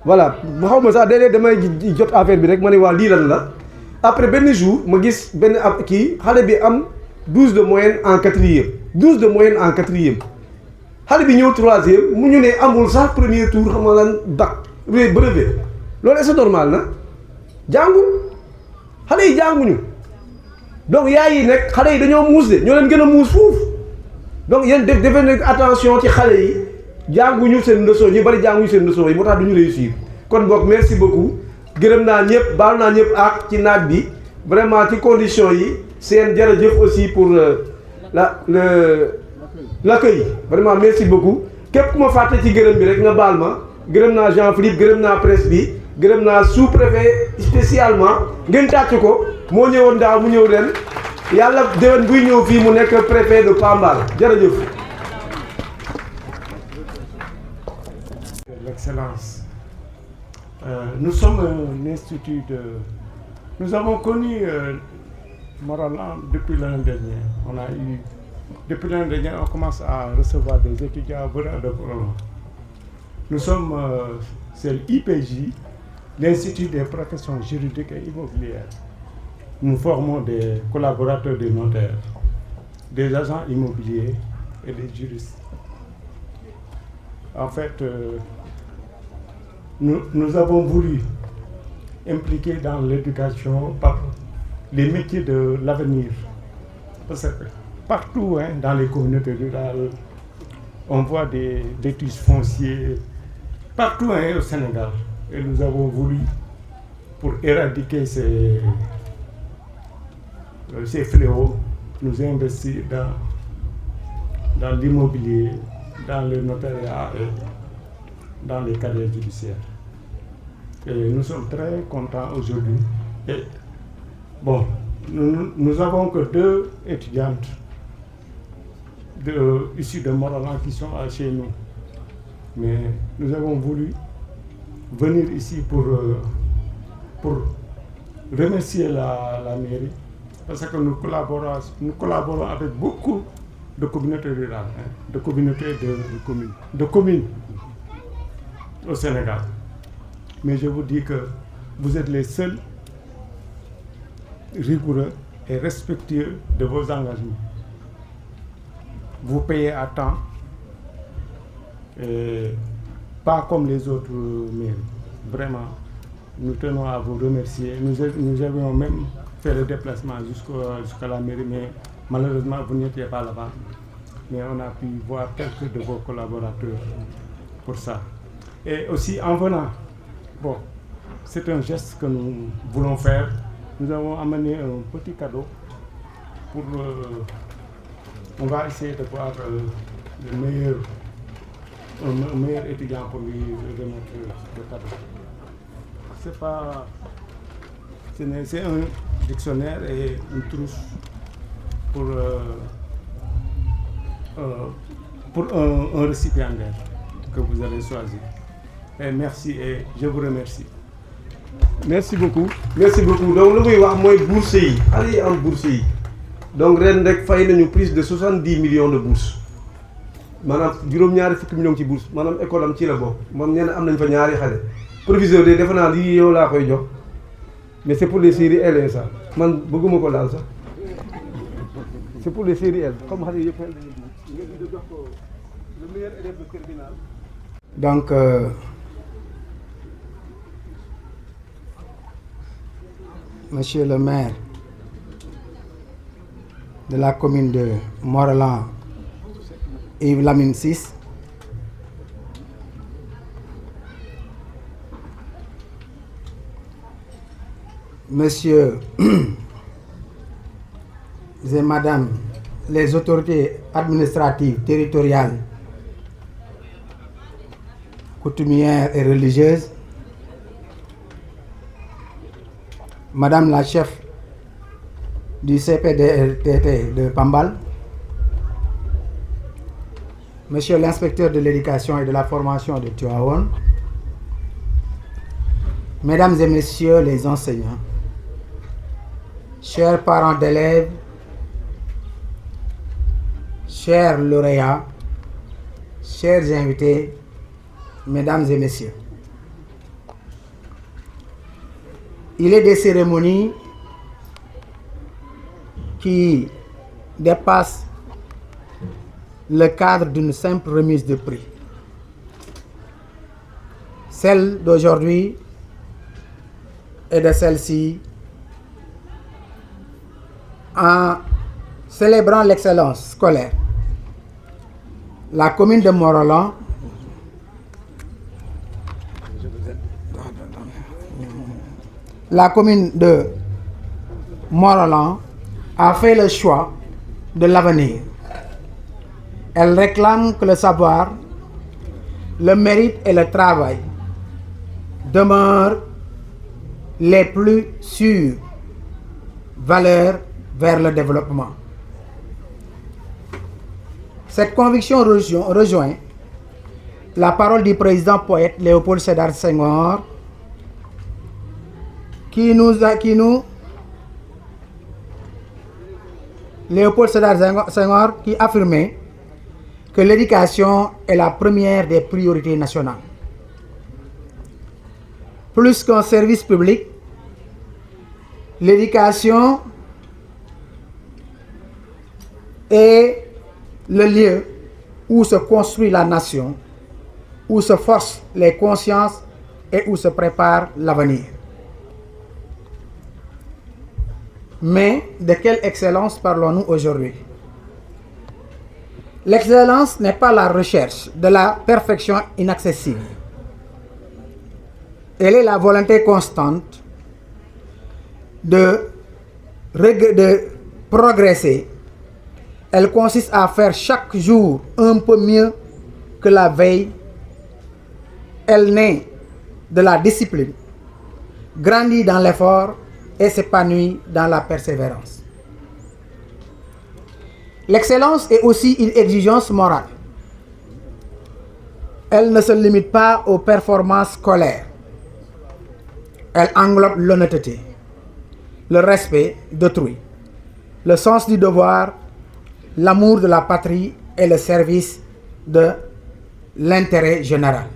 voilà xaw ma sax déedéet damay jot affaire bi rek ma ne waa lii lan la après benn jour ma gis benn ab kii xale bi am 12 de moyenne en quatrième 12 de moyenne en quatrième xale bi ñëw troisième mu ñu ne amul sax premier tour xam nga lan bac brevet loolu est-ce normal na jàngul xale yi jànguñu donc yaay yi nekk xale yi dañoo muus de ñoo leen gën a muus foofu donc yéen defe nekk attention ci xale yi jànguñu seen leçon ñu bari jànguñu seen leçon yi moo tax duñu réussir kon boog merci beaucoup gërëm naa ñëpp baal naa ñëpp ak ci naaj bi vraiment ci conditions yi seen jërëjëf aussi pour l'accueil vraiment merci beaucoup képp ku ma fàtte ci gërëm bi rek nga baal ma gërëm naa Jean-Philippe gërëm naa presse bi gërëm naa sous-préfet spécialement ngeen tàcc ko moo ñëwoon daaw mu ñëw ren yàlla déwén buy ñëw fii mu nekk préfet de Pambal jërëjëf. L'excellence. Nous sommes un institut de... Nous avons connu Morolan depuis l'année dernière. Depuis l'année dernière, on commence à recevoir des étudiants venant de Morolan. Nous sommes, c'est l'IPJ, l'Institut des professions juridiques et immobilières. Nous formons des collaborateurs des notaires, des agents immobiliers et des juristes. En fait, nous avons voulu impliquer dans l'éducation par les métiers de l'avenir. Parce que partout, dans les communautés rurales, on voit des tiges fonciers, partout au Sénégal. Et nous avons voulu, pour éradiquer ces fléaux, nous investir dans l'immobilier, dans le notariat et dans les carrières judiciaires. Et nous sommes très contents aujourd'hui. Et bon, nous n'avons que 2 étudiantes issues de Morolan qui sont chez nous. Mais nous avons voulu venir ici pour remercier la mairie, parce que nous collaborons avec beaucoup de communautés rurales, de communautés de communes au Sénégal. Mais je vous dis que vous êtes les seuls rigoureux et respectueux de vos engagements. Vous payez à temps, et pas comme les autres mairies. Vraiment, nous tenons à vous remercier. Nous avions même fait le déplacement jusqu'à la mairie, mais malheureusement, vous n'étiez pas là-bas. Mais on a pu voir quelques de vos collaborateurs pour ça. Et aussi, en venant, bon, c'est un geste que nous voulons faire. Nous avons amené un petit cadeau pour... on va essayer de voir le meilleur étudiant pour lui remettre le cadeau. C'est un dictionnaire et une trousse pour un récipiendaire que vous avez choisi. Et merci et je vous remercie. Merci beaucoup. Merci beaucoup. Donc, le muy wax mooy bourse yi xale yi am bourse yi donc ren rek fay nañu plus de 70 millions de bourses maanaam juróom-ñaari fukki millions ci bourse maanaam école am ci la bokk moom nee na am nañ fa ñaari xale proviseur de defe naa lii yow laa koy jox mais c'est pour les séries L ça man bëgguma ko laal sax c'est pour les séries L comme xale yëpp xel dañuy jox ko le meilleur élève de terminale. Donc Monsieur le maire de la commune de Morolan, Yves Lamine Ciss, Monsieur et Madame les autorités administratives, territoriales, coutumières et religieuses, Madame la chef du CPDRTT de Pambal, Monsieur l'inspecteur de l'éducation et de la formation de Tivaouane, Mesdames et Messieurs les enseignants, chers parents d'élèves, chers lauréats, chers invités, Mesdames et Messieurs. Il est des cérémonies qui dépassent le cadre d'une simple remise de prix. Celle d'aujourd'hui et de celle-ci, en célébrant l'excellence scolaire, la commune de Morolan a fait le choix de l'avenir. Elle réclame que le savoir, le mérite et le travail demeurent les plus sûres valeurs vers le développement. Cette conviction rejoint la parole du président poète Léopold Sédar Senghor Léopold Sédar Senghor qui affirmait que l'éducation est la première des priorités nationales. Plus qu'un service public, l'éducation est le lieu où se construit la nation, où se forcent les consciences et où se prépare l'avenir. Mais de quelle excellence parlons-nous aujourd'hui? L'excellence n'est pas la recherche de la perfection inaccessible. Elle est la volonté constante de progresser. Elle consiste à faire chaque jour un peu mieux que la veille. Elle naît de la discipline, grandit dans l'effort et s'épanouit dans la persévérance. L'excellence est aussi une exigence morale. Elle ne se limite pas aux performances scolaires. Elle englobe l'honnêteté, le respect d'autrui, le sens du devoir, l'amour de la patrie et le service de l'intérêt général.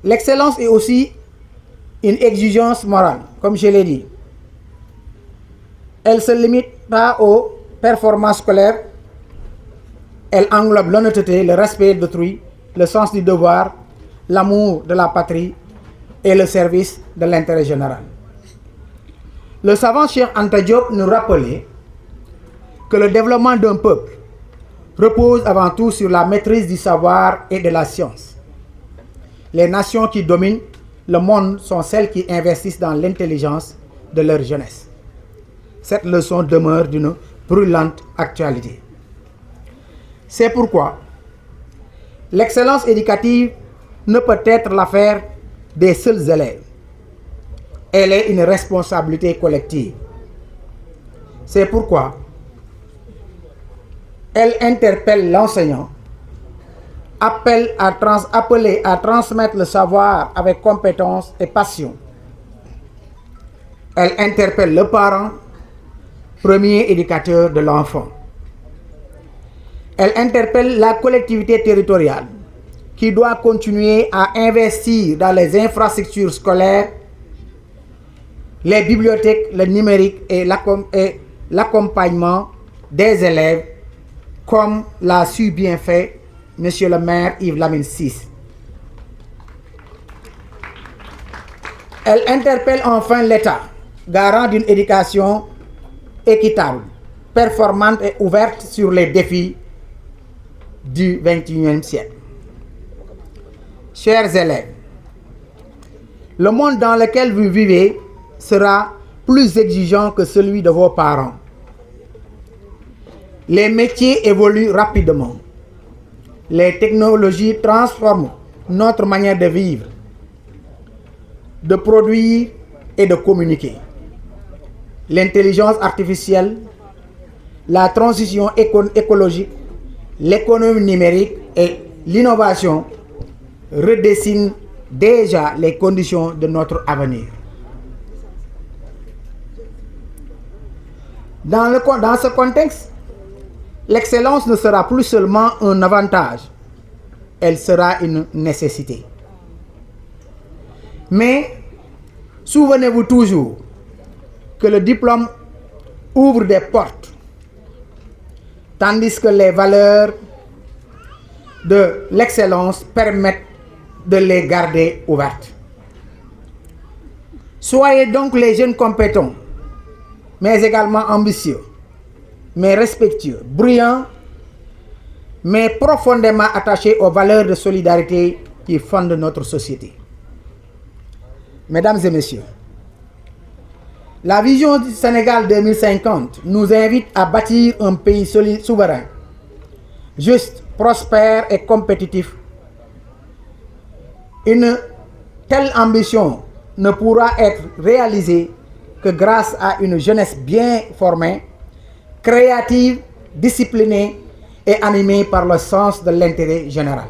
L'excellence est aussi une exigence morale, comme je l'ai dit. Elle ne se limite pas aux performances scolaires. Elle englobe l'honnêteté, le respect d'autrui, le sens du devoir, l'amour de la patrie et le service de l'intérêt général. Le savant Cheikh Anta Diop nous rappelait que le développement d'un peuple repose avant tout sur la maîtrise du savoir et de la science. Les nations qui dominent le monde sont celles qui investissent dans l'intelligence de leur jeunesse. Cette leçon demeure d'une brûlante actualité. C'est pourquoi l'excellence éducative ne peut être l'affaire des seuls élèves. Elle est une responsabilité collective. C'est pourquoi elle interpelle l'enseignant, appelé à transmettre le savoir avec compétence et passion. Elle interpelle le parent, premier éducateur de l'enfant. Elle interpelle la collectivité territoriale qui doit continuer à investir dans les infrastructures scolaires, les bibliothèques, le numérique et l'accompagnement des élèves, comme l'a su bien fait Monsieur le maire Yves Lamine Ciss. Elle interpelle enfin l'État, garant d'une éducation équitable, performante et ouverte sur les défis du XXIe siècle. Chers élèves, le monde dans lequel vous vivez sera plus exigeant que celui de vos parents. Les métiers évoluent rapidement. Les technologies transforment notre manière de vivre, de produire et de communiquer. L'intelligence artificielle, la transition écologique, l'économie numérique et l'innovation redessinent déjà les conditions de notre avenir. Dans ce contexte, l'excellence ne sera plus seulement un avantage, elle sera une nécessité. Mais souvenez-vous toujours que le diplôme ouvre des portes, tandis que les valeurs de l'excellence permettent de les garder ouvertes. Soyez donc les jeunes compétents, mais également ambitieux, mais respectueux, brillants, mais profondément attachés aux valeurs de solidarité qui fondent notre société. Mesdames et messieurs, la vision du Sénégal 2050 nous invite à bâtir un pays souverain, juste, prospère et compétitif. Une telle ambition ne pourra être réalisée que grâce à une jeunesse bien formée, créative, disciplinée et animée par le sens de l'intérêt général.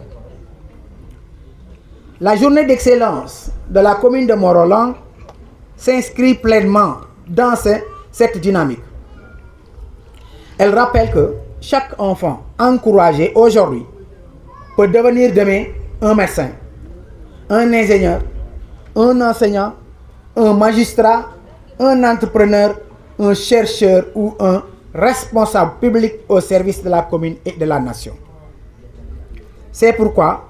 La journée d'excellence de la commune de Mont-Rolland s'inscrit pleinement dans cette dynamique. Elle rappelle que chaque enfant encouragé aujourd'hui peut devenir demain un médecin, un ingénieur, un enseignant, un magistrat, un entrepreneur, un chercheur ou un responsable public au service de la commune et de la nation. C'est pourquoi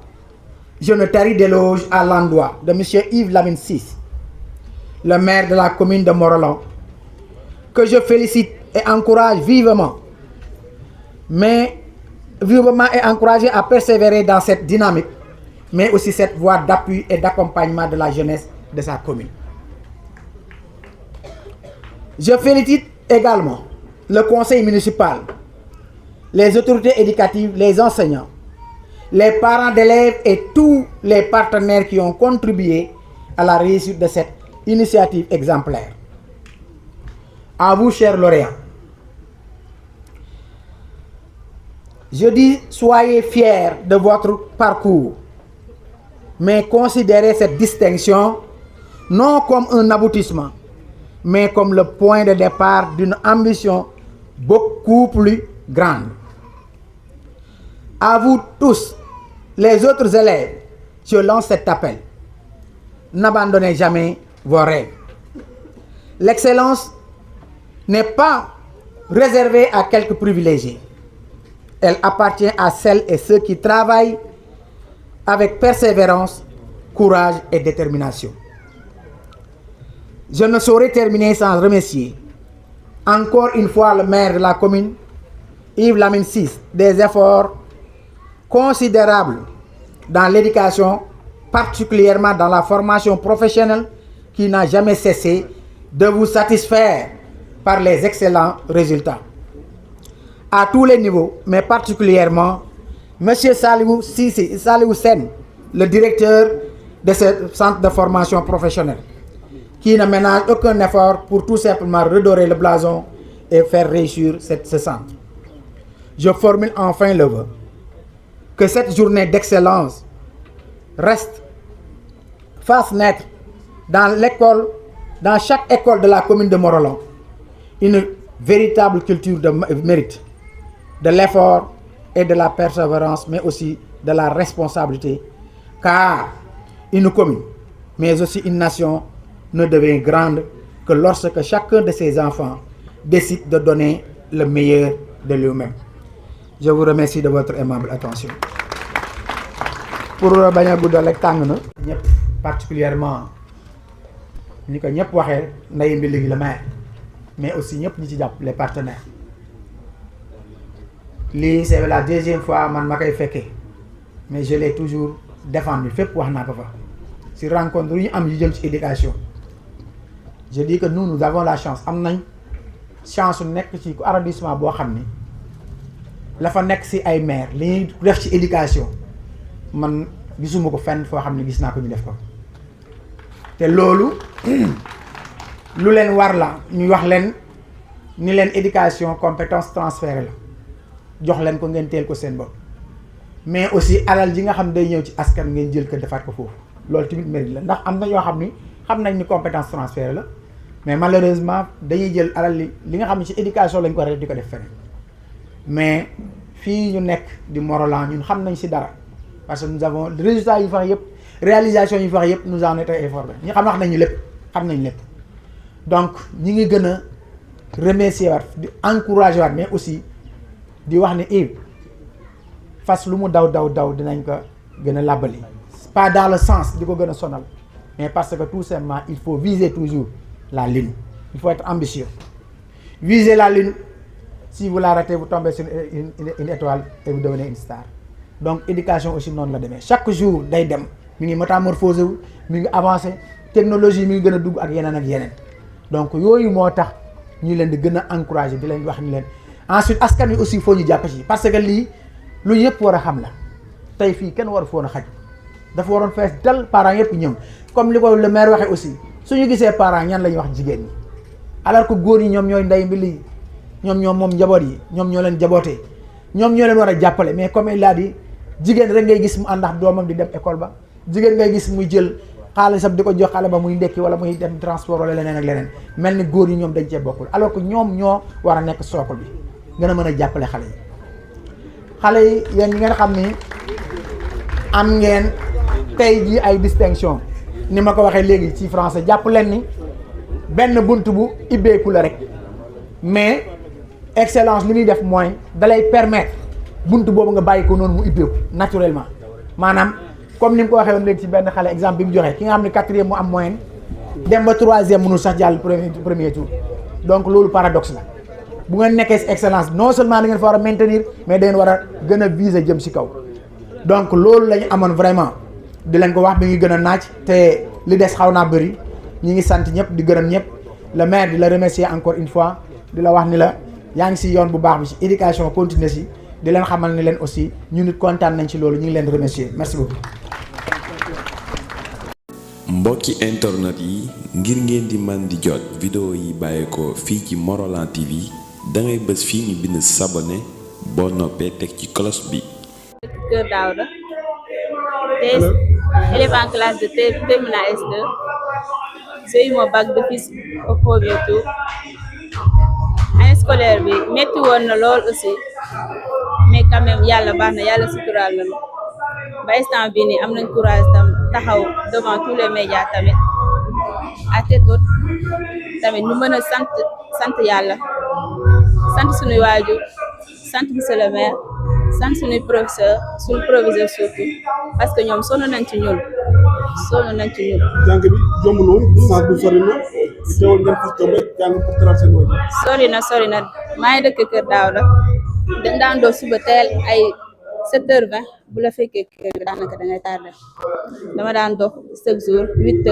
je ne taris d'éloge à l'endroit de M. Yves Lamine Sy, le maire de la commune de Morolan, que je félicite et encourage vivement, et encouragé à persévérer dans cette dynamique, mais aussi cette voie d'appui et d'accompagnement de la jeunesse de sa commune. Je félicite également le conseil municipal, les autorités éducatives, les enseignants, les parents d'élèves et tous les partenaires qui ont contribué à la réussite de cette initiative exemplaire. À vous, chers lauréats, je dis soyez fiers de votre parcours, mais considérez cette distinction non comme un aboutissement, mais comme le point de départ d'une ambition beaucoup plus grande. À vous tous, les autres élèves, je lance cet appel. N'abandonnez jamais vos rêves. L'excellence n'est pas réservée à quelques privilégiés. Elle appartient à celles et ceux qui travaillent avec persévérance, courage et détermination. Je ne saurais terminer sans remercier encore une fois le maire de la commune, Yves Lamine Sy, des efforts considérables dans l'éducation, particulièrement dans la formation professionnelle, qui n'a jamais cessé de vous satisfaire par les excellents résultats. À tous les niveaux, mais particulièrement M. Salihou Sen, le directeur de ce centre de formation professionnelle, qui ne ménage aucun effort pour tout simplement redorer le blason et faire réussir ce centre. Je formule enfin le vœu que cette journée d'excellence fasse naître dans chaque école de la commune de Morolan, une véritable culture de mérite, de l'effort et de la persévérance, mais aussi de la responsabilité, car une commune, mais aussi une nation, ne devient grande que lorsque chacun de ses enfants décide de donner le meilleur de lui-même. Je vous remercie de votre aimable attention. Pour bañ a guddal rek tàng na ñëpp, particulièrement ni ko ñëpp waxee nday mbi léegi le maire, mais aussi ñëpp ñi ci jàpp les partenaires. Lii c'est la deuxième fois man ma koy fekkee, mais je l'ai toujours défendu, fépp wax naa ko fa si rencontre yu ñu am yu jëm ci éducation. Je dis que nous avons la chance, am nañ chance su nekk ci arrondissement boo xam ni la fa nekk si ay maire li ñuy def ci éducation man gisuma ko fenn foo xam ne gis naa ko ñu def ko te loolu lu leen war la ñu wax leen ni leen éducation compétence transférée la jox leen ko ngeen teel ko seen bopp, mais aussi alal ji nga xam day ñëw ci askan ngeen jël ko defaat ko foofu loolu tamit mérite la, ndax am na yoo xam ni xam nañ ni compétence transférée la, mais malheureusement dañuy jël alal li nga xam ne ci éducation lañ ko rek di ko def feneen. Mais fii ñu nekk di Morolan ñun xam nañ ci dara parce que nous avons résultats yi fa yëpp, réalisation yi fa yëpp nous en étions informés, ñi xam wax nañu lépp, xam nañ lépp. Donc ñi ngi gën a remercier waat di encourager waat, mais aussi di wax ni Yves fas lu mu daw dinañ ko gën a làbbali, pas dans le sens di ko gën a sonal, mais parce que tout simplement il faut viser toujours la lune, il faut être ambitieux. Viser la lune, si vous la ratez, vous tombez sur une étoile et vous devenez une star. Donc éducation aussi noonu la demee, chaque jour day dem mi ngi métamorphosé wu, mi ngi avancé, technologie mi ngi gën a dugg ak yeneen. Donc yooyu moo tax ñu leen di gën a encourager, di leen wax ni leen ensuite askan wi aussi foo ñu jàpp ci, parce que lii lu yëpp war a xam la. Tey fii kenn war foon a xaj, dafa waroon fees dal parents yëpp ñëw, comme li ko le maire waxee aussi suñu gisee parents ñan la ñuy wax jigéen ñi, alors que góor ñi ñoom ñooy ndey mbi lii, ñoom moom njaboot yi, ñoom ñoo leen jabootee, ñoom ñoo leen war a jàppale. Mais comme il l'a dit, jigéen rek ngay gis mu ànd ak doomam di dem école ba, jigéen ngay gis muy jël xaalisam di ko jox xale ba muy ndekki wala muy dem transport wala leneen ak leneen, mel ni góor yi ñoom dañ cee bokkul, alors que ñoom ñoo war a nekk sookul bi gën a mën a jàppale xale yi. Xale yi yéen ñi ngeen xam ni am ngeen tey jii ay distinction ni ma ko waxee léegi ci français jàpp leen ni benn bunt bu ibbeeku la rek mais excellence li muy def mooy dalay permettre bunt boobu nga bàyyi ko noonu mu ibbeeku naturellement maanaam comme ni mu ko waxee woon léegi ci benn xale exemple bi mu joxee ki nga xam ne 4e mu am moyenne dem ba 3e mënul sax jàll premier tour donc loolu paradoxe la bu ngeen nekkee ci excellence non seulement da ngeen fa war a maintenir mais da ngeen war a gën a viser jëm ci kaw donc loolu la ñu amoon vraiment di leen ko wax bi ngi gën a naaj te li des xaw naa bëri ñi ngi sant ñëpp di gërëm ñëpp le maire di la remercier encore une fois di la wax ni la yaa ngi ci yoon bu baax bi ci éducation continue ci di leen xamal ni leen aussi ñu nit kontaan nañ ci loolu ñu ngi leen remercier merci beaucoup. mbokki internet yi ngir ngeen di man di jot vidéo yi bàyyeekoo fii ci Morolan TV da ngay bës fii ñu bind s'abonner boo noppee teg ci cloche bi. Kër Daouda élève en classe de terminale S2 j'ai eu mon bac d'office au premier tour. Année scolaire bi metti woon na lool aussi mais quand même yàlla baax na yàlla suturaal nañu ba instant bii nii am nañ courage tam taxaw devant tous les médias tamit à tête haute tamit ñu mën a sant yàlla sant suñuy waajur sant monsieur le maire sant suñuy professeur suñu proviseur surtout parce que ñoom sonn nañ ci ñun. jàng bi jombul woon distance bi sori na teewul ngeen fas jom rek jàng pour traverser mooy. sori na maa ngi dëkk Kër Daouda dañ daan doon suba teel ay 7h20 bu la fekkee kër gi daanaka da ngay tardé dama daan dox chaque jour 8h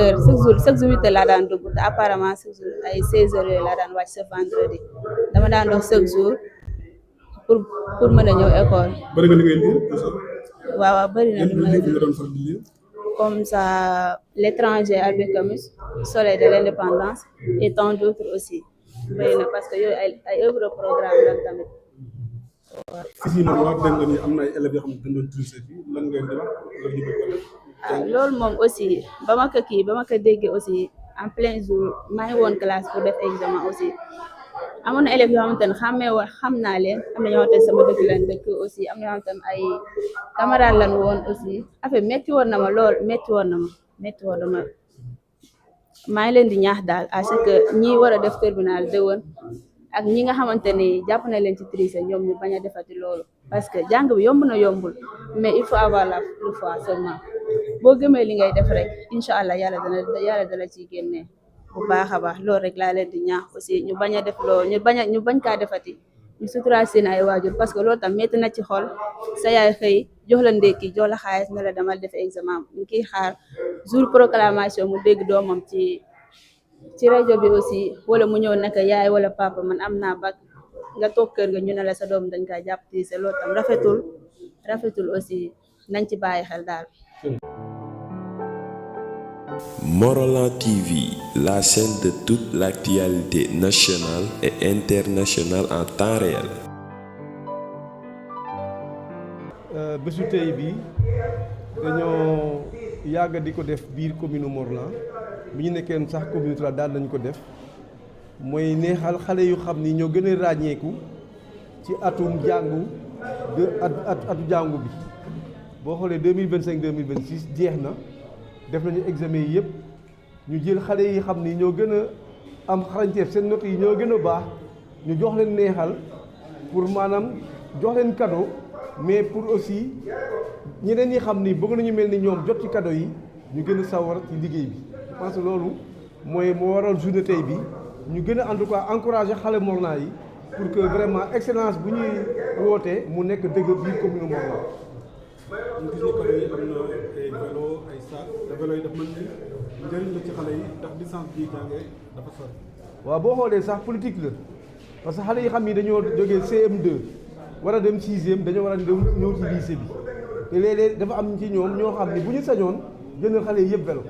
chaque jour 8h laa daan dugg te apparemment chaque jour ay 16h yooyu laa daan wàcc ce vendredi dama daan dox chaque jour pour mën a ñëw école. bëri nga li ngay lire. waaw bëri na li may lire comme ça l'étranger avec Camus, Soleil de l'indépendance et tant d'autres aussi bëri na parce que yooyu ay œuvre programme la tamit. fii nag waa dégg nga ni am na ay élèves yoo xam ne dañu doon tricher fii lan ngeen di wax lan ñu bëgg loolu moom aussi ba ma ko déggee aussi en plein jour maa ngi woon classe pour def examen aussi amoon na élèves yoo xamante ne xam naa leen am na ñoo xamante ne sama dëkk lañ dëkk aussi am na ñoo xamante ne ay camarades lañ woon aussi affaire métti woon na ma lool métti woon na ma maa ngi leen di ñaax daal à ce que ñi war a def terminal déwén ak ñi nga xamante ni jàpp na leen ci tricher ñoom ñu bañ a defati loolu parce que jàng bi yomb na yombul mais il faut avoir la foi seulement boo gëmee li ngay def rek incha allah yàlla dana ciy génnee bu baax a baax loolu rek laa leen di ñaax aussi ñu bañ a def loolu ñu bañ kaa defati ñu suturaal seen ay waajur parce que loolu tam métti na ci xol sa yaay xëy jox la ndékki jox la xaalis ne la demal def examen ñu kiy xaar jour proclamation mu dégg doomam ci rajo bi aussi wala mu ñëw naka yaay wala papa man am naa bac nga toog kër ga ñu ne la sa doom dañ kaa jàpp tiise loolu tam rafetul aussi nañ ci bàyyi xel daal. Morolan TV, la chaîne de toute l'actualité nationale et internationale en temps réel. bésu tey bi dañoo yàgg di ko def biir commune Morolan bi ñu nekkee sax commune la daal nañu ko def mooy neexal xale yu xam ni ñoo gën a ràññeeku ci atum jàngu atu jàngu bi boo xoolee 2025 2026 jeex na def nañu examen yi yëpp ñu jël xale yi xam ni ñoo gën a am xarañteef seen notes yi ñoo gën a baax ñu jox leen neexal pour maanaam jox leen cadeau mais pour aussi ñeneen ñi xam ni bëgg nañu mel ni ñoom jot ci cadeau yi ñu gën a sawar ci liggéey bi je pense que loolu moo waral journée tey bi ñu gën a en tout cas encourager xale Morolan yi pour que vraiment excellence bu ñuy wootee mu nekk dëgg biir commune Morolan. ñu gis ne cadeau yi am na ay vélo ay sac te vélo yi daf mën ni njëriñ la ci xale yi ndax distance bi jàngee dafa sori. waaw boo xoolee sax politique la parce que xale yi xam ni dañoo jógee CM2 war a dem 6e dañoo war a ñëw ci lycée bi te léeg-léeg dafa am ci ñoom ñoo xam ni bu ñu sañoon jëndal xale yi yëpp vélo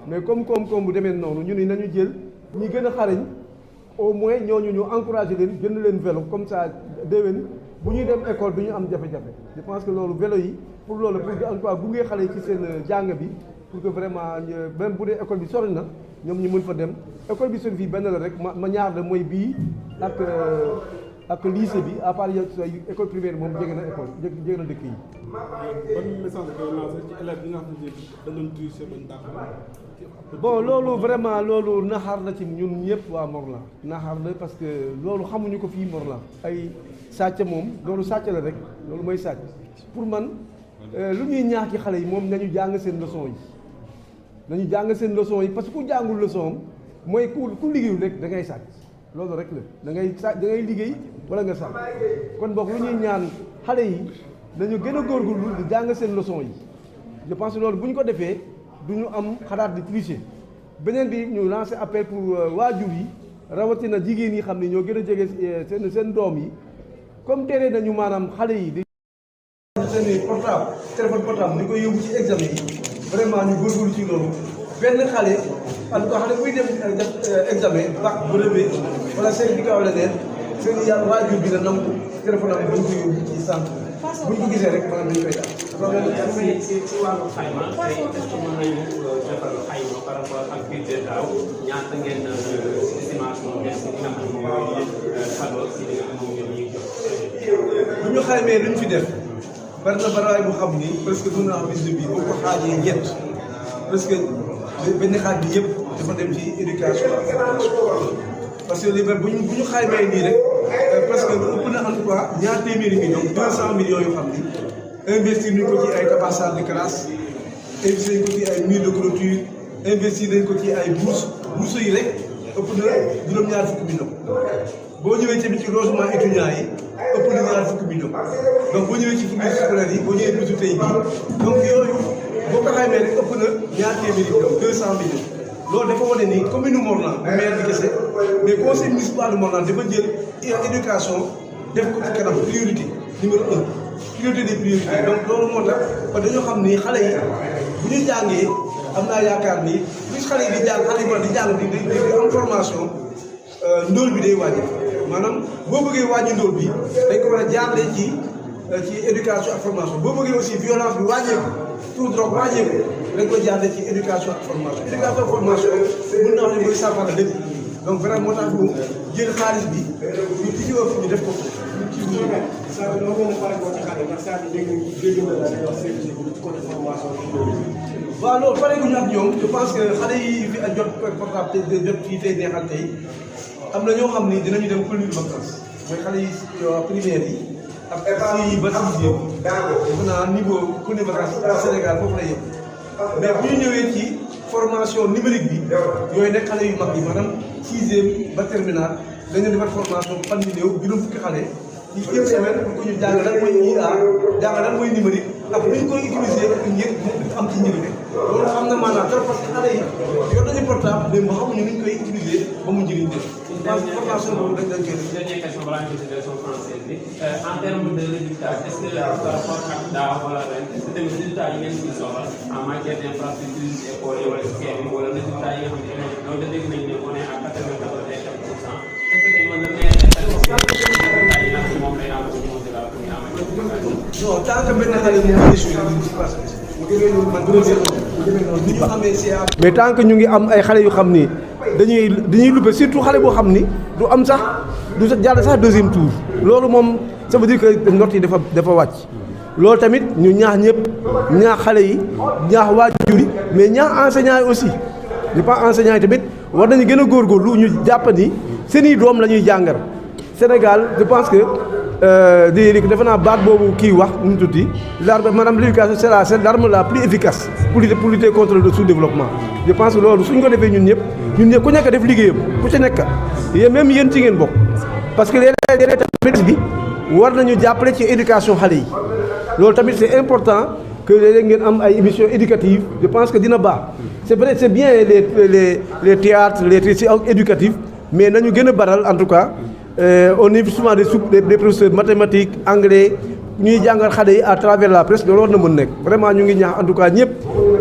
mais comme bu demee noonu ñu ne nañu jël ñi gën a xarañ au moins ñooñu ñu encouragé leen jënd leen vélo comme ça déwén bu ñuy dem école du ñu am jafe-jafe je pense que loolu vélo yi pour loolu pour que en tout cas gunge xale yi ci seen jàng bi pour que vraiment même bu dee école bi sori na ñoom ñu mën fa dem école bi sori fii benn la rek ma ñaar la mooy bii ak ak lycée bi à part école primaire moom jege na école jege na dëkk yi. ban message ngay lancer ci élèves yi nga xam ne dañ doon tricher bañ dàq. bon loolu vraiment loolu naxaar la ci ñun ñëpp waa Morlan naxaar la parce que loolu xamuñu ko fii Morlan ay sàcc moom loolu sàcc la rek loolu mooy sàcc pour man lu ñuy ñaax ci xale yi moom nañu jàng seen leçon yi nañu jàng seen leçon yi parce que ku jàngul leçon mooy ku liggéeyul rek da ngay sàcc loolu rek la da ngay sàcc da ngay liggéey wala nga sàcc kon boog lu ñuy ñaan xale yi nañu gën a góorgóorlu di jàng seen leçon yi je pense que loolu bu ñu ko defee du ñu am xalaat di tricher beneen bi ñu lancer appel pour waajur yi rawatina jigéen yi xam ne ñoo gën a jege seen doom yi comme tere nañu maanaam xale yi di seen portable téléphone portable ni koy yóbbu ci examen yi vraiment ñu góorgóorlu ci loolu benn xale en tout cas xale buy dem def examen bac brevet wala certificat wala leen seen waajur bi la nangu téléphone am bu ñu ko yóbbu ci centre bu ñu ko gisee rek maanaam dañu koy daal. ci wàllu xayma tey est-ce que mën nañu defal xayma par rapport ak budget daaw ñaata ngeen estimation ngeen si li nga xam ne moom mooy xaloo si li nga xam ne moom ñuy jox. bu ñu xaymee lu ñu fi def bari na barawaay bu xam ni presque mën naa am budget bi boo ko xaajee ñett presque benn xaaj bi yëpp dafa dem ci éducation ak formation parce que li bu ñu xaymee nii rek parce que ëpp na en tout cas ñaar téeméeri millions 200 millions yoo xam ni investir nañ ko ci ay tabax salle de classe investir nañ ko ci ay murs de clôture investir nañ ko ci ay bourse yi rek ëpp na juróom-ñaar fukki millions boo ñëwee tamit ci logement étudiant yi ëpp na ñaar fukki millions donc boo ñëwee ci fourniture scolaire yi boo ñëwee bisu tey bii donc yooyu boo ko xaymee rek ëpp na ñaar téeméeri millions 200 millions loolu dafa wane ni commune Morlan bu maire bi kese mais conseil municipal de Morlan dafa jël éducation def ko ci kanam priorité numéro 1 priorité des priorités donc loolu moo tax ba dañoo xam ni xale yi bu ñu jàngee am naa yaakaar ni plus xale yi di jàng xale yi di jàng di am formation ndóol bi day wàññi maanaam boo bëggee wàññi ndóol bi dañ ko war a jaarale ci éducation ak formation boo bëggee aussi violence bi wàññeeku tout drogue wàññeeku dañ ko jaarale ci éducation ak formation éducation ak formation mën naa wax ne mooy saafara lépp donc vraiment moo tax ñu jël xaalis bi ñu ci ëpp ñu def ko waaw loolu pare gu ñu ak ñoom je pense que xale yi fi jot portable te jot fii tey neexal tey am na ñoo xam ni dinañu dem colonie de vacances mooy xale yi primaire yi ak si ba sixième defe naa niveau colonie de vacances Sénégal foofu la yëpp mais bu ñu ñëwee ci formation numérique bi yooyu nekk xale yu mag yi maanaam sixième ba terminal dañu defar formation fan yu néew juróom fukki xale ci une semaine pour que ñu jàng lan mooy IA jàng lan mooy numérique ak nu ñu koy utiliser ngir am ci njëriñ loolu am na maanaam trop parce que xale yi yor nañu portable mais mu xamuñu nu ñu koy utiliser ba mu njëriñ leen. formation boobu dañ koy def. Dernière question balaa ñu ci version française bi en termes de résultats est-ce que par rapport ak daaw wala ren est-ce que tamit résultats yi ngeen ciy soxla en matière d'infrastructure école yi wala scaire bi wala résultats yi nga xam ne loolu dégg nañ ne on est à 94% est-ce que tey mën na résultats yi nga xam moom lay am au niveau de la commune non tant que benn xale mu ngi échoué ñu ngi passé mais tant que ñu ngi am ay xale yu xam ni dañuy luppe surtout xale boo xam ni du am sax du jàll sax deuxième tour loolu moom ça veut dire que note yi dafa wàcc loolu tamit ñu ñaax ñëpp ñaax xale yi ñaax waajur yi mais ñaax enseignants yi aussi je pense enseignants yi tamit war nañu gën a góorgóorlu ñu jàpp ni seeni doom la ñuy jàngal Sénégal je pense que defe naa baat boobu kii wax nu mu tudd l'arme maanaam l'éducation c'est l'arme la plus efficace pour lutter contre le sous-développement je pense que loolu suñ ko defee ñun ñëpp ku nekk def liggéeyam ku ci nekk même yéen ci ngeen bokk parce que léeg-léeg tamit bi war nañu jàppale ci éducation xale yi loolu tamit c'est important que léeg-léeg ngeen am ay émissions éducatives je pense que dina baax c'est vrai c'est bien les théâtres les trucs éducatifs mais nañu gën a baral en tout cas au niveau souvent des professeurs mathématiques anglais ñuy jàngal xale yi à travers la presse loolu war na mën nekk vraiment ñu ngi ñaax en tout cas ñëpp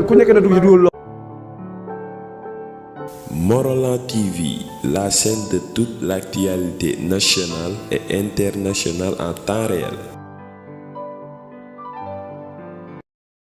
ku nekk na dugg ci dugal. Morlan TV, la chaîne de toute l'actualité nationale et internationale en temps réel.